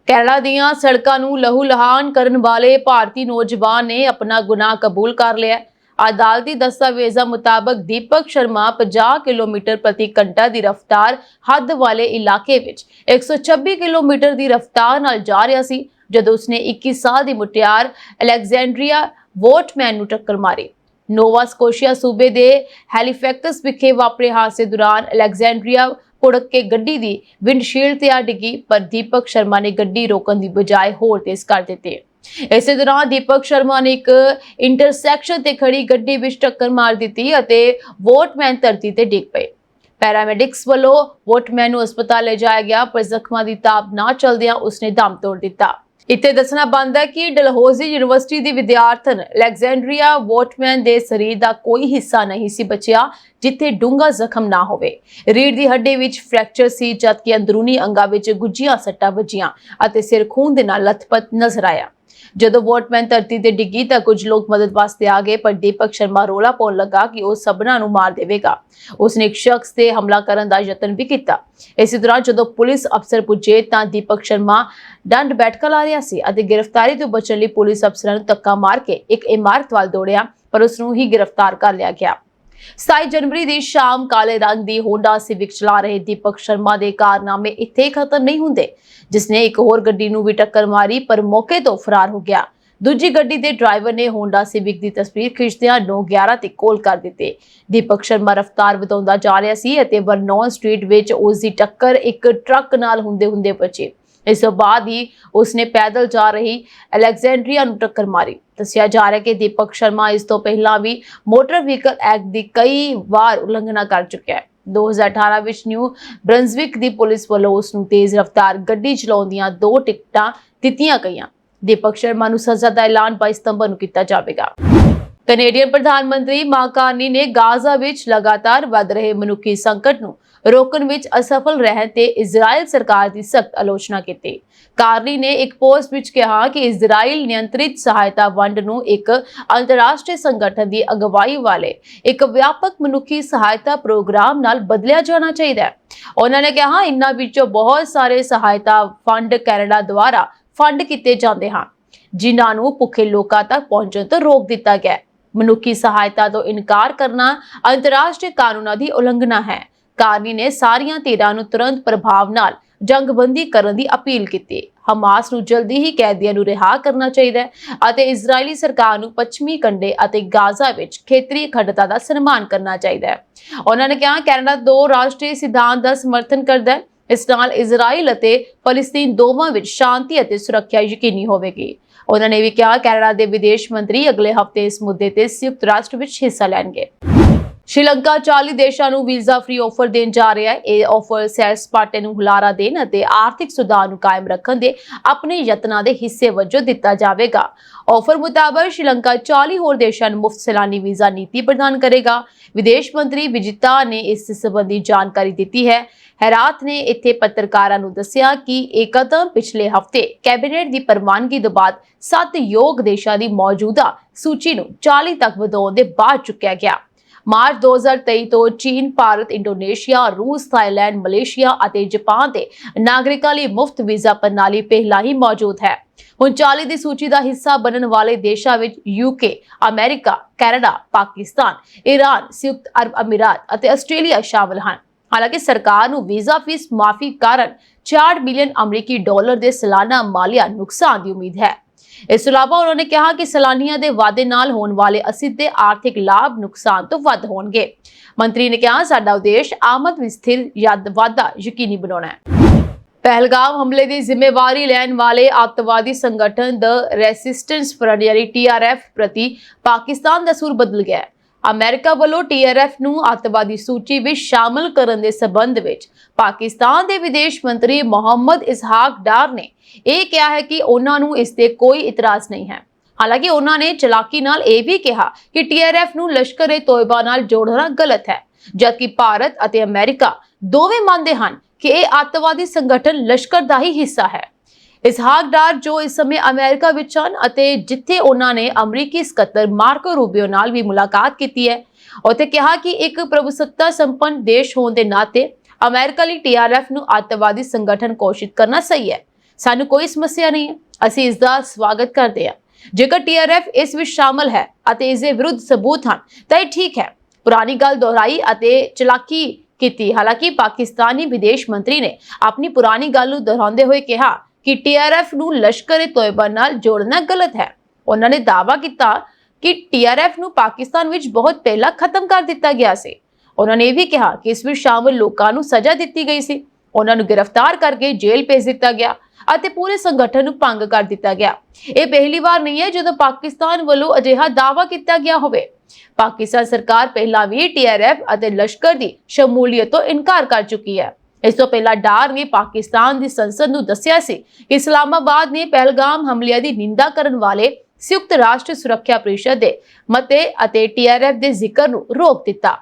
[SPEAKER 2] ਕੈਨੇਡਾ ਦੀਆਂ ਸੜਕਾਂ ਨੂੰ ਲਹੂ ਲਹਾਨ ਕਰਨ ਵਾਲੇ ਭਾਰਤੀ ਨੌਜਵਾਨ ਨੇ ਆਪਣਾ ਗੁਨਾਹ ਕਬੂਲ ਕਰ ਲਿਆ। ਅਦਾਲਤੀ ਦਸਤਾਵੇਜ਼ਾਂ ਮੁਤਾਬਕ ਦੀਪਕ ਸ਼ਰਮਾ 50 ਕਿਲੋਮੀਟਰ ਪ੍ਰਤੀ ਘੰਟਾ ਦੀ ਰਫ਼ਤਾਰ ਹੱਦ ਵਾਲੇ ਇਲਾਕੇ ਵਿੱਚ 126 ਕਿਲੋਮੀਟਰ ਦੀ ਰਫ਼ਤਾਰ ਨਾਲ ਜਾ ਰਿਹਾ ਸੀ ਜਦੋਂ ਉਸਨੇ 21 ਸਾਲ ਦੀ ਮੁਟਿਆਰ ਅਲੈਗਜ਼ੈਂਡਰੀਆ ਵੋਟਮੈਨ ਨੂੰ ਟੱਕਰ ਮਾਰੀ। ਨੋਵਾ ਸਕੋਸ਼ੀਆ ਸੂਬੇ ਦੇ ਹੈਲੀਫੈਕਸ ਵਿਖੇ ਵਾਪਰੇ ਹਾਦਸੇ ਦੌਰਾਨ ਅਲੈਗਜ਼ੈਂਡਰੀਆ ਪੁੜਕ ਕੇ ਗੱਡੀ ਦੀ ਵਿੰਡਸ਼ੀਲਡ ਤੇ ਆ ਡਿੱਗੀ, ਪਰ ਦੀਪਕ ਸ਼ਰਮਾ ਨੇ ਗੱਡੀ ਰੋਕਣ ਦੀ ਬਜਾਏ ਹੋਰ ਤੇਜ਼ ਕਰ ਦਿੱਤੀ। ਇਸੇ ਦੌਰਾਨ ਦੀਪਕ ਸ਼ਰਮਾ ਨੇ ਇੱਕ ਇੰਟਰਸੈਕਸ਼ਨ ਤੇ ਖੜੀ ਗੱਡੀ ਵਿੱਚ ਟੱਕਰ ਮਾਰ ਦਿੱਤੀ ਅਤੇ ਵੋਟਮੈਨ ਧਰਤੀ ਤੇ ਡਿੱਗ ਪਏ। ਪੈਰਾਮੈਡਿਕਸ ਵੱਲੋਂ ਵੋਟਮੈਨ ਨੂੰ ਹਸਪਤਾਲ ਲਿਜਾਇਆ ਗਿਆ, ਪਰ ਜ਼ਖਮਾਂ ਦੀ ਤਾਬ ਨਾ ਚਲਦਿਆਂ ਉਸਨੇ ਦਮ ਤੋੜ ਦਿੱਤਾ। ਇੱਥੇ ਦੱਸਣਾ ਬਣਦਾ ਹੈ ਕਿ ਡਲਹੌਜ਼ੀ ਯੂਨੀਵਰਸਿਟੀ ਦੀ ਵਿਦਿਆਰਥਣ ਅਲੈਗਜ਼ੈਂਡਰੀਆ ਵੋਟਮੈਨ ਦੇ ਸਰੀਰ ਦਾ ਕੋਈ ਹਿੱਸਾ ਨਹੀਂ ਸੀ ਬਚਿਆ ਜਿੱਥੇ ਡੂੰਘਾ ਜ਼ਖਮ ਨਾ ਹੋਵੇ। ਰੀੜ੍ਹ ਦੀ ਹੱਡੀ ਵਿੱਚ ਫ੍ਰੈਕਚਰ ਸੀ, ਜਦਕਿ ਅੰਦਰੂਨੀ ਅੰਗਾਂ ਵਿੱਚ ਗੁੱਝੀਆਂ ਸੱਟਾਂ ਵੱਜੀਆਂ ਅਤੇ ਸਿਰ ਖੂਨ ਦੇ ਨਾਲ ਲੱਥਪੱਥ ਨਜ਼ਰ ਆਇਆ। ਜਦੋਂ ਵੋਟਮੈਨ ਧਰਤੀ ਤੇ ਡਿੱਗੀ ਤਾਂ ਕੁਝ ਲੋਕ ਮਦਦ ਵਾਸਤੇ ਆ ਗਏ, ਪਰ ਦੀਪਕ ਸ਼ਰਮਾ ਰੌਲਾ ਪਾਉਣ ਲੱਗਾ ਕਿ ਉਹ ਸਭਨਾਂ ਨੂੰ ਮਾਰ ਦੇਵੇਗਾ। ਉਸਨੇ ਇੱਕ ਸ਼ਖਸ ਤੇ ਹਮਲਾ ਕਰਨ ਦਾ ਯਤਨ ਵੀ ਕੀਤਾ। ਇਸੇ ਦੌਰਾਨ ਜਦੋਂ ਪੁਲਿਸ ਅਫਸਰ ਪੁੱਜੇ ਤਾਂ ਦੀਪਕ ਸ਼ਰਮਾ ਡੰਡ ਬੈਠਕ ਲਾ ਰਿਹਾ ਸੀ ਅਤੇ ਗ੍ਰਿਫਤਾਰੀ ਤੋਂ ਬਚਣ ਲਈ ਪੁਲਿਸ ਅਫਸਰਾਂ ਨੂੰ ਧੱਕਾ ਮਾਰ ਕੇ ਇੱਕ ਇਮਾਰਤ ਵੱਲ ਦੌੜਿਆ, ਪਰ ਉਸ ਨੂੰ ਹੀ ਗ੍ਰਿਫਤਾਰ ਕਰ ਲਿਆ ਗਿਆ। 27 ਜਨਵਰੀ ਦੀ ਸ਼ਾਮ ਕਾਲੇ ਰੰਗ ਦੀ ਹੋਂਡਾ ਸਿਵਿਕ ਚਲਾ ਰਹੇ ਦੀਪਕ ਸ਼ਰਮਾ ਦੇ ਕਾਰਨਾਮੇ ਇੱਥੇ ਖਤਮ ਨਹੀਂ ਹੁੰਦੇ, ਜਿਸਨੇ ਇੱਕ ਹੋਰ ਗੱਡੀ ਨੂੰ ਵੀ ਟੱਕਰ ਮਾਰੀ ਪਰ ਮੌਕੇ ਤੋਂ ਫਰਾਰ ਹੋ ਗਿਆ। ਦੂਜੀ ਗੱਡੀ ਦੇ ਡਰਾਈਵਰ ਨੇ ਹੋਂਡਾ ਸਿਵਿਕ ਦੀ ਤਸਵੀਰ ਖਿੱਚਦਿਆਂ 911 ਤੇ ਕਾਲ ਕਰ ਦਿੱਤੀ। ਦੀਪਕ ਸ਼ਰਮਾ ਰਫ਼ਤਾਰ ਵਧਾਉਂਦਾ ਜਾ ਰਿਹਾ ਸੀ ਅਤੇ ਵਰਨੌਨ ਸਟਰੀਟ ਵਿੱਚ ਉਸ ਦੀ ਟੱਕਰ ਇੱਕ ਟਰੱਕ ਨਾਲ ਹੁੰਦੇ ਬਚੀ। ਇਸ ਤੋਂ ਬਾਅਦ ਹੀ ਉਸਨੇ ਪੈਦਲ ਜਾ ਰਹੀ ਅਲੈਗਜ਼ੈਂਡਰੀਆ ਨੂੰ ਟੱਕਰ ਮਾਰੀ। ਦੱਸਿਆ ਜਾ ਰਿਹਾ ਕਿ ਦੀਪਕ ਸ਼ਰਮਾ ਇਸ ਤੋਂ ਪਹਿਲਾਂ ਵੀ ਮੋਟਰ ਵਹੀਕਲ ਐਕਟ ਦੀ ਕਈ ਵਾਰ ਉਲੰਘਣਾ ਕਰ ਚੁੱਕਿਆ ਹੈ। 2018 ਵਿੱਚ ਨਿਊ ਬ੍ਰੰਜ਼ਵਿਕ ਦੀ ਪੁਲਿਸ ਵੱਲੋਂ ਉਸ ਨੂੰ ਤੇਜ਼ ਰਫ਼ਤਾਰ ਗੱਡੀ ਚਲਾਉਣ ਦੀਆਂ 2 ਟਿਕਟਾਂ ਦਿੱਤੀਆਂ ਗਈਆਂ। ਦੀਪਕ ਸ਼ਰਮਾ ਨੂੰ ਸਜ਼ਾ ਦਾ ਐਲਾਨ 22 ਸਤੰਬਰ ਨੂੰ ਕੀਤਾ ਜਾਵੇਗਾ। ਕੈਨੇਡੀਅਨ ਪ੍ਰਧਾਨ ਮੰਤਰੀ ਮਾਰਕ ਕਾਰਨੀ ਨੇ ਗਾਜ਼ਾ ਵਿੱਚ ਲਗਾਤਾਰ ਵੱਧ ਰਹੇ ਮਨੁੱਖੀ ਸੰਕਟ ਨੂੰ ਰੋਕਣ ਵਿੱਚ ਅਸਫਲ ਰਹਿਣ ਤੇ ਇਜ਼ਰਾਈਲ ਸਰਕਾਰ ਦੀ ਸਖਤ ਆਲੋਚਨਾ ਕੀਤੀ। ਕਾਰਨੀ ਨੇ ਇੱਕ ਪੋਸਟ ਵਿੱਚ ਕਿਹਾ ਕਿ ਇਜ਼ਰਾਈਲ ਨਿਯੰਤਰਿਤ ਸਹਾਇਤਾ ਵੰਡ ਨੂੰ ਇੱਕ ਅੰਤਰਰਾਸ਼ਟਰੀ ਸੰਗਠਨ ਦੀ ਅਗਵਾਈ ਵਾਲੇ ਇੱਕ ਵਿਆਪਕ ਮਨੁੱਖੀ ਸਹਾਇਤਾ ਪ੍ਰੋਗਰਾਮ ਨਾਲ ਬਦਲਿਆ ਜਾਣਾ ਚਾਹੀਦਾ ਹੈ। ਉਹਨਾਂ ਨੇ ਕਿਹਾ ਇਨ੍ਹਾਂ ਵਿੱਚੋਂ ਬਹੁਤ ਸਾਰੇ ਸਹਾਇਤਾ ਫੰਡ ਕੈਨੇਡਾ ਦੁਆਰਾ ਫੰਡ ਕੀਤੇ ਜਾਂਦੇ ਹਨ, ਜਿਨ੍ਹਾਂ ਨੂੰ ਭੁੱਖੇ ਲੋਕਾਂ ਤੱਕ ਪਹੁੰਚਣ ਤੋਂ ਰੋਕ ਦਿੱਤਾ ਗਿਆ। ਮਨੁੱਖੀ ਸਹਾਇਤਾ ਤੋਂ ਇਨਕਾਰ ਕਰਨਾ ਅੰਤਰਰਾਸ਼ਟਰੀ ਕਾਨੂੰਨਾਂ ਦੀ ਉਲੰਘਣਾ ਹੈ। ਕਾਰਨੀ ਨੇ ਸਾਰੀਆਂ ਧਿਰਾਂ ਨੂੰ ਤੁਰੰਤ ਪ੍ਰਭਾਵ ਨਾਲ ਜੰਗਬੰਦੀ ਕਰਨ ਦੀ ਅਪੀਲ ਕੀਤੀ। ਹਮਾਸ ਨੂੰ ਜਲਦੀ ਹੀ ਕੈਦੀਆਂ ਨੂੰ ਰਿਹਾ ਕਰਨਾ ਚਾਹੀਦਾ ਹੈ ਅਤੇ ਇਜ਼ਰਾਈਲੀ ਸਰਕਾਰ ਨੂੰ ਪੱਛਮੀ ਕੰਢੇ ਅਤੇ ਗਾਜ਼ਾ ਵਿੱਚ ਖੇਤਰੀ ਅਖੰਡਤਾ ਦਾ ਸਨਮਾਨ ਕਰਨਾ ਚਾਹੀਦਾ ਹੈ। ਉਹਨਾਂ ਨੇ ਕਿਹਾ ਕੈਨੇਡਾ 2 ਰਾਸ਼ਟਰੀ ਸਿਧਾਂਤ ਦਾ ਸਮਰਥਨ ਕਰਦਾ ਹੈ। ਇਸ ਨਾਲ ਇਜ਼ਰਾਈਲ ਅਤੇ ਫਲਸਤੀਨ ਦੋਵਾਂ ਵਿੱਚ ਸ਼ਾਂਤੀ ਅਤੇ ਸੁਰੱਖਿਆ ਯਕੀਨੀ ਹੋਵੇਗੀ। ਉਹਨਾਂ ਨੇ ਵੀ ਕਿਹਾ ਕੈਨੇਡਾ ਦੇ ਵਿਦੇਸ਼ ਮੰਤਰੀ ਅਗਲੇ ਹਫ਼ਤੇ ਇਸ ਮੁੱਦੇ ਤੇ ਸੰਯੁਕਤ ਰਾਸ਼ਟਰ ਵਿੱਚ ਹਿੱਸਾ ਲੈਣਗੇ। ਸ਼੍ਰੀਲੰਕਾ 40 ਦੇਸ਼ਾਂ ਨੂੰ ਵੀਜ਼ਾ ਫ੍ਰੀ ਆਫਰ ਦੇਣ ਜਾ ਰਿਹਾ ਹੈ। ਇਹ ਆਫਰ ਸੈਰ ਸਪਾਟੇ ਨੂੰ ਹੁਲਾਰਾ ਦੇਣ ਅਤੇ ਆਰਥਿਕ ਸੁਧਾਰ ਨੂੰ ਕਾਇਮ ਰੱਖਣ ਦੇ ਆਪਣੇ ਯਤਨਾਂ ਦੇ ਹਿੱਸੇ ਵਜੋਂ ਦਿੱਤਾ ਜਾਵੇਗਾ। ਆਫਰ ਮੁਤਾਬਕ ਸ਼੍ਰੀਲੰਕਾ 40 ਹੋਰ ਦੇਸ਼ਾਂ ਨੂੰ ਮੁਫਤ ਸੈਲਾਨੀ ਵੀਜ਼ਾ ਨੀਤੀ ਪ੍ਰਦਾਨ ਕਰੇਗਾ। ਵਿਦੇਸ਼ ਮੰਤਰੀ ਵਿਜਿਤਾ ਨੇ ਇਸ ਸੰਬੰਧੀ ਜਾਣਕਾਰੀ ਦਿੱਤੀ ਹੈ। ਹੈਰਾਤ ਨੇ ਇੱਥੇ ਪੱਤਰਕਾਰਾਂ ਨੂੰ ਦੱਸਿਆ ਕਿ ਇਹ ਕਦਮ ਪਿਛਲੇ ਹਫ਼ਤੇ ਕੈਬਨਿਟ ਦੀ ਪ੍ਰਵਾਨਗੀ ਤੋਂ ਬਾਅਦ 7 ਯੋਗ ਦੇਸ਼ਾਂ ਦੀ ਮੌਜੂਦਾ ਸੂਚੀ ਨੂੰ 40 ਤੱਕ ਵਧਾਉਣ ਦੇ ਬਾਅਦ ਚੁੱਕਿਆ ਗਿਆ। ਮਾਰਚ 2023 ਤੋਂ ਚੀਨ, ਭਾਰਤ, ਇੰਡੋਨੇਸ਼ੀਆ, ਰੂਸ, ਥਾਈਲੈਂਡ, ਮਲੇਸ਼ੀਆ ਅਤੇ ਜਾਪਾਨ ਦੇ ਨਾਗਰਿਕਾਂ ਲਈ ਮੁਫਤ ਵੀਜ਼ਾ ਪ੍ਰਣਾਲੀ ਪਹਿਲਾਂ ਹੀ ਮੌਜੂਦ ਹੈ। ਹੁਣ 40 ਦੀ ਸੂਚੀ ਦਾ ਹਿੱਸਾ ਬਣਨ ਵਾਲੇ ਦੇਸ਼ਾਂ ਵਿੱਚ UK, America, Canada, Pakistan, Iran, ਸੰਯੁਕਤ ਅਰਬ ਅਮੀਰਾਤ ਅਤੇ ਆਸਟ੍ਰੇਲੀਆ ਸ਼ਾਮਲ ਹਨ। ਹਾਲਾਂਕਿ ਸਰਕਾਰ ਨੂੰ ਵੀਜ਼ਾ ਫੀਸ ਮਾਫੀ ਕਾਰਨ $66 ਬਿਲੀਅਨ ਅਮਰੀਕੀ ਡਾਲਰ ਦੇ ਸਾਲਾਨਾ ਮਾਲੀਆ ਨੁਕਸਾਨ ਦੀ ਉਮੀਦ ਹੈ। ਇਸ ਤੋਂ ਇਲਾਵਾ ਉਹਨਾਂ ਨੇ ਕਿਹਾ ਕਿ ਸੈਲਾਨੀਆਂ ਦੇ ਵਾਧੇ ਨਾਲ ਹੋਣ ਵਾਲੇ ਅਸਿੱਧੇ ਆਰਥਿਕ ਲਾਭ ਨੁਕਸਾਨ ਤੋਂ ਵੱਧ ਹੋਣਗੇ। ਮੰਤਰੀ ਨੇ ਕਿਹਾ, ਸਾਡਾ ਉਦੇਸ਼ ਆਮਦ ਵਿੱਚ ਸਥਿਰ ਵਾਧਾ ਯਕੀਨੀ ਬਣਾਉਣਾ ਹੈ। ਪਹਿਲਗਾਮ ਹਮਲੇ ਦੀ ਜ਼ਿੰਮੇਵਾਰੀ ਲੈਣ ਵਾਲੇ ਅੱਤਵਾਦੀ ਸੰਗਠਨ ਦ ਰੈਸਿਸਟੈਂਸ ਫਰੰਟ ਯਾਨੀ TRF ਪ੍ਰਤੀ ਪਾਕਿਸਤਾਨ ਦਾ ਸੁਰ ਬਦਲ ਗਿਆ ਹੈ। ਅਮਰੀਕਾ ਵੱਲੋਂ TRF ਨੂੰ ਅੱਤਵਾਦੀ ਸੂਚੀ ਵਿੱਚ ਸ਼ਾਮਲ ਕਰਨ ਦੇ ਸਬੰਧ ਵਿੱਚ ਪਾਕਿਸਤਾਨ ਦੇ ਵਿਦੇਸ਼ ਮੰਤਰੀ ਮੁਹੰਮਦ ਇਸਹਾਕ ਡਾਰ ਨੇ ਇਹ ਕਿਹਾ ਹੈ ਕਿ ਉਹਨਾਂ ਨੂੰ ਇਸ ਤੇ ਕੋਈ ਇਤਰਾਜ਼ ਨਹੀਂ ਹੈ। ਹਾਲਾਂਕਿ ਉਹਨਾਂ ਨੇ ਚਲਾਕੀ ਨਾਲ ਇਹ ਵੀ ਕਿਹਾ ਕਿ TRF ਨੂੰ ਲਸ਼ਕਰ-ਏ-ਤੋਇਬਾ ਨਾਲ ਜੋੜਨਾ ਗਲਤ ਹੈ, ਜਦਕਿ ਭਾਰਤ ਅਤੇ ਅਮਰੀਕਾ ਦੋਵੇਂ ਮੰਨਦੇ ਹਨ ਕਿ ਇਹ ਅੱਤਵਾਦੀ ਸੰਗਠਨ ਲਸ਼ਕਰ ਦਾ ਹੀ ਹਿੱਸਾ ਹੈ। ਇਸਹਾਕ ਡਾਰ ਜੋ ਇਸ ਸਮੇਂ ਅਮਰੀਕਾ ਵਿੱਚ ਹਨ ਅਤੇ ਜਿੱਥੇ ਉਹਨਾਂ ਨੇ ਅਮਰੀਕੀ ਸਕੱਤਰ ਮਾਰਕੋ ਰੂਬੀਓ ਨਾਲ ਵੀ ਮੁਲਾਕਾਤ ਕੀਤੀ ਹੈ, ਉੱਥੇ ਕਿਹਾ ਕਿ ਇੱਕ ਪ੍ਰਭੂਸੱਤਾ ਸੰਪੰਨ ਦੇਸ਼ ਹੋਣ ਦੇ ਨਾਤੇ ਅਮਰੀਕਾ ਲਈ TRF ਨੂੰ ਅੱਤਵਾਦੀ ਸੰਗਠਨ ਘੋਸ਼ਿਤ ਕਰਨਾ ਸਹੀ ਹੈ। ਸਾਨੂੰ ਕੋਈ ਸਮੱਸਿਆ ਨਹੀਂ ਹੈ, ਅਸੀਂ ਇਸ ਦਾ ਸਵਾਗਤ ਕਰਦੇ ਹਾਂ। ਜੇਕਰ TRF ਇਸ ਵਿੱਚ ਸ਼ਾਮਲ ਹੈ ਅਤੇ ਇਸ ਦੇ ਵਿਰੁੱਧ ਸਬੂਤ ਹਨ ਤਾਂ ਇਹ ਠੀਕ ਹੈ। ਪੁਰਾਣੀ ਗੱਲ ਦੁਹਰਾਈ ਅਤੇ ਚਲਾਕੀ ਕੀਤੀ। ਹਾਲਾਂਕਿ ਪਾਕਿਸਤਾਨੀ ਵਿਦੇਸ਼ ਮੰਤਰੀ ਨੇ ਆਪਣੀ ਪੁਰਾਣੀ ਗੱਲ ਨੂੰ ਦੁਹਰਾਉਂਦੇ ਹੋਏ ਕਿਹਾ ਕਿ TRF ਨੂੰ ਲਸ਼ਕਰ-ਏ-ਤੋਇਬਾ ਨਾਲ ਜੋੜਨਾ ਗਲਤ ਹੈ। ਉਹਨਾਂ ਨੇ ਦਾਅਵਾ ਕੀਤਾ ਕਿ TRF ਨੂੰ ਪਾਕਿਸਤਾਨ ਵਿੱਚ ਬਹੁਤ ਪਹਿਲਾਂ ਖਤਮ ਕਰ ਦਿੱਤਾ ਗਿਆ ਸੀ। ਉਹਨਾਂ ਨੇ ਇਹ ਵੀ ਕਿਹਾ ਕਿ ਇਸ ਵਿੱਚ ਸ਼ਾਮਲ ਲੋਕਾਂ ਨੂੰ ਸਜ਼ਾ ਦਿੱਤੀ ਗਈ ਸੀ, ਉਹਨਾਂ ਨੂੰ ਗ੍ਰਿਫਤਾਰ ਕਰਕੇ ਜੇਲ੍ਹ ਭੇਜ ਦਿੱਤਾ ਗਿਆ ਅਤੇ ਪੂਰੇ ਸੰਗਠਨ ਨੂੰ ਭੰਗ ਕਰ ਦਿੱਤਾ ਗਿਆ। ਇਹ ਪਹਿਲੀ ਵਾਰ ਨਹੀਂ ਹੈ ਜਦੋਂ ਪਾਕਿਸਤਾਨ ਵੱਲੋਂ ਅਜਿਹਾ ਦਾਅਵਾ ਕੀਤਾ ਗਿਆ ਹੋਵੇ। ਪਾਕਿਸਤਾਨ ਸਰਕਾਰ ਪਹਿਲਾਂ ਵੀ TRF ਅਤੇ ਲਸ਼ਕਰ ਦੀ ਸ਼ਮੂਲੀਅਤ ਤੋਂ ਇਨਕਾਰ ਕਰ ਚੁੱਕੀ ਹੈ। ਇਸ ਤੋਂ ਪਹਿਲਾਂ ਡਾਰ ਨੇ ਪਾਕਿਸਤਾਨ ਦੀ ਸੰਸਦ ਨੂੰ ਦੱਸਿਆ ਸੀ ਕਿ ਇਸਲਾਮਾਬਾਦ ਨੇ ਪਹਿਲਗਾਮ ਹਮਲਿਆਂ ਦੀ ਨਿੰਦਾ ਕਰਨ ਵਾਲੇ ਸੰਯੁਕਤ ਰਾਸ਼ਟਰ ਸੁਰੱਖਿਆ ਪਰਿਸ਼ਦ ਦੇ ਮਤੇ ਅਤੇ TRF ਦੇ ਜ਼ਿਕਰ ਨੂੰ ਰੋਕ ਦਿੱਤਾ।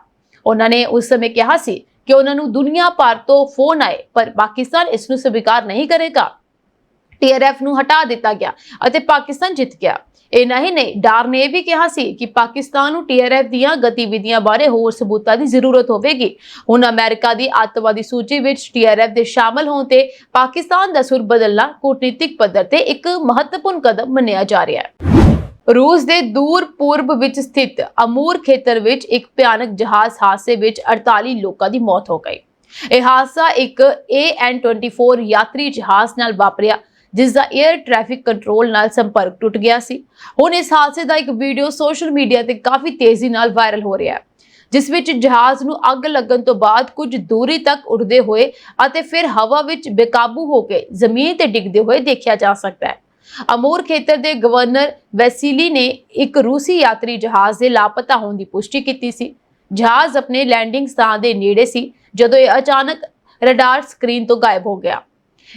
[SPEAKER 2] ਉਹਨਾਂ ਨੇ ਉਸ ਸਮੇਂ ਕਿਹਾ ਸੀ ਕਿ ਉਹਨਾਂ ਨੂੰ ਦੁਨੀਆ ਭਰ ਤੋਂ ਫੋਨ ਆਏ ਪਰ ਪਾਕਿਸਤਾਨ ਇਸ ਨੂੰ ਸਵੀਕਾਰ ਨਹੀਂ ਕਰੇਗਾ। TRF ਨੂੰ ਹਟਾ ਦਿੱਤਾ ਗਿਆ ਅਤੇ ਪਾਕਿਸਤਾਨ ਜਿੱਤ ਗਿਆ। ਇਹ ਨਹੀਂ, ਡਾਰ ਨੇ ਵੀ ਕਿਹਾ ਸੀ ਕਿ ਪਾਕਿਸਤਾਨ ਨੂੰ TRF ਦੀਆਂ ਗਤੀਵਿਧੀਆਂ ਬਾਰੇ ਹੋਰ ਸਬੂਤਾਂ ਦੀ ਜ਼ਰੂਰਤ ਹੋਵੇਗੀ। ਹੁਣ ਅਮਰੀਕਾ ਦੀ ਅੱਤਵਾਦੀ ਸੂਚੀ ਵਿੱਚ TRF ਦੇ ਸ਼ਾਮਲ ਹੋਣ ਤੇ ਪਾਕਿਸਤਾਨ ਦਾ ਸੁਰ ਬਦਲਣਾ ਕੂਟਨੀਤਿਕ ਪੱਧਰ ਤੇ ਇੱਕ ਮਹੱਤਵਪੂਰਨ ਕਦਮ ਮੰਨਿਆ ਜਾ ਰਿਹਾ ਹੈ। ਰੂਸ ਦੇ ਦੂਰ ਪੂਰਬ ਵਿੱਚ ਸਥਿਤ ਅਮੂਰ ਖੇਤਰ ਵਿੱਚ ਇੱਕ ਭਿਆਨਕ ਜਹਾਜ਼ ਹਾਦਸੇ ਵਿੱਚ 48 ਲੋਕਾਂ ਦੀ ਮੌਤ ਹੋ ਗਈ। ਇਹ ਹਾਦਸਾ ਇੱਕ AN-24 ਯਾਤਰੀ ਜਹਾਜ਼ ਨਾਲ ਵਾਪਰਿਆ ਜਿਸ ਦਾ 에ਅਰ ਟ੍ਰੈਫਿਕ ਕੰਟਰੋਲ ਨਾਲ ਸੰਪਰਕ ਟੁੱਟ ਗਿਆ ਸੀ। ਹੁਣ ਇਸ ਹਾਦਸੇ ਦਾ ਇੱਕ ਵੀਡੀਓ ਸੋਸ਼ਲ ਮੀਡੀਆ ਤੇ ਕਾਫੀ ਤੇਜ਼ੀ ਨਾਲ ਵਾਇਰਲ ਹੋ ਰਿਹਾ ਹੈ, ਜਿਸ ਵਿੱਚ ਜਹਾਜ਼ ਨੂੰ ਅੱਗ ਲੱਗਣ ਤੋਂ ਬਾਅਦ ਕੁਝ ਦੂਰੀ ਤੱਕ ਉੱਡਦੇ ਹੋਏ ਅਤੇ ਫਿਰ ਹਵਾ ਵਿੱਚ ਬੇਕਾਬੂ ਹੋ ਕੇ ਜ਼ਮੀਨ ਤੇ ਡਿੱਗਦੇ ਹੋਏ ਦੇਖਿਆ ਜਾ ਸਕਦਾ ਹੈ। ਅਮੂਰ ਖੇਤਰ ਦੇ ਗਵਰਨਰ ਵੈਸਿਲੀ ਨੇ ਇੱਕ ਰੂਸੀ ਯਾਤਰੀ ਜਹਾਜ਼ ਦੇ ਲਾਪਤਾ ਹੋਣ ਦੀ ਪੁਸ਼ਟੀ ਕੀਤੀ ਸੀ। ਜਹਾਜ਼ ਆਪਣੇ ਲੈਂਡਿੰਗ ਸਥਾਨ ਦੇ ਨੇੜੇ ਸੀ ਜਦੋਂ ਇਹ ਅਚਾਨਕ ਰਡਾਰ ਸਕਰੀਨ ਤੋਂ ਗਾਇਬ ਹੋ ਗਿਆ।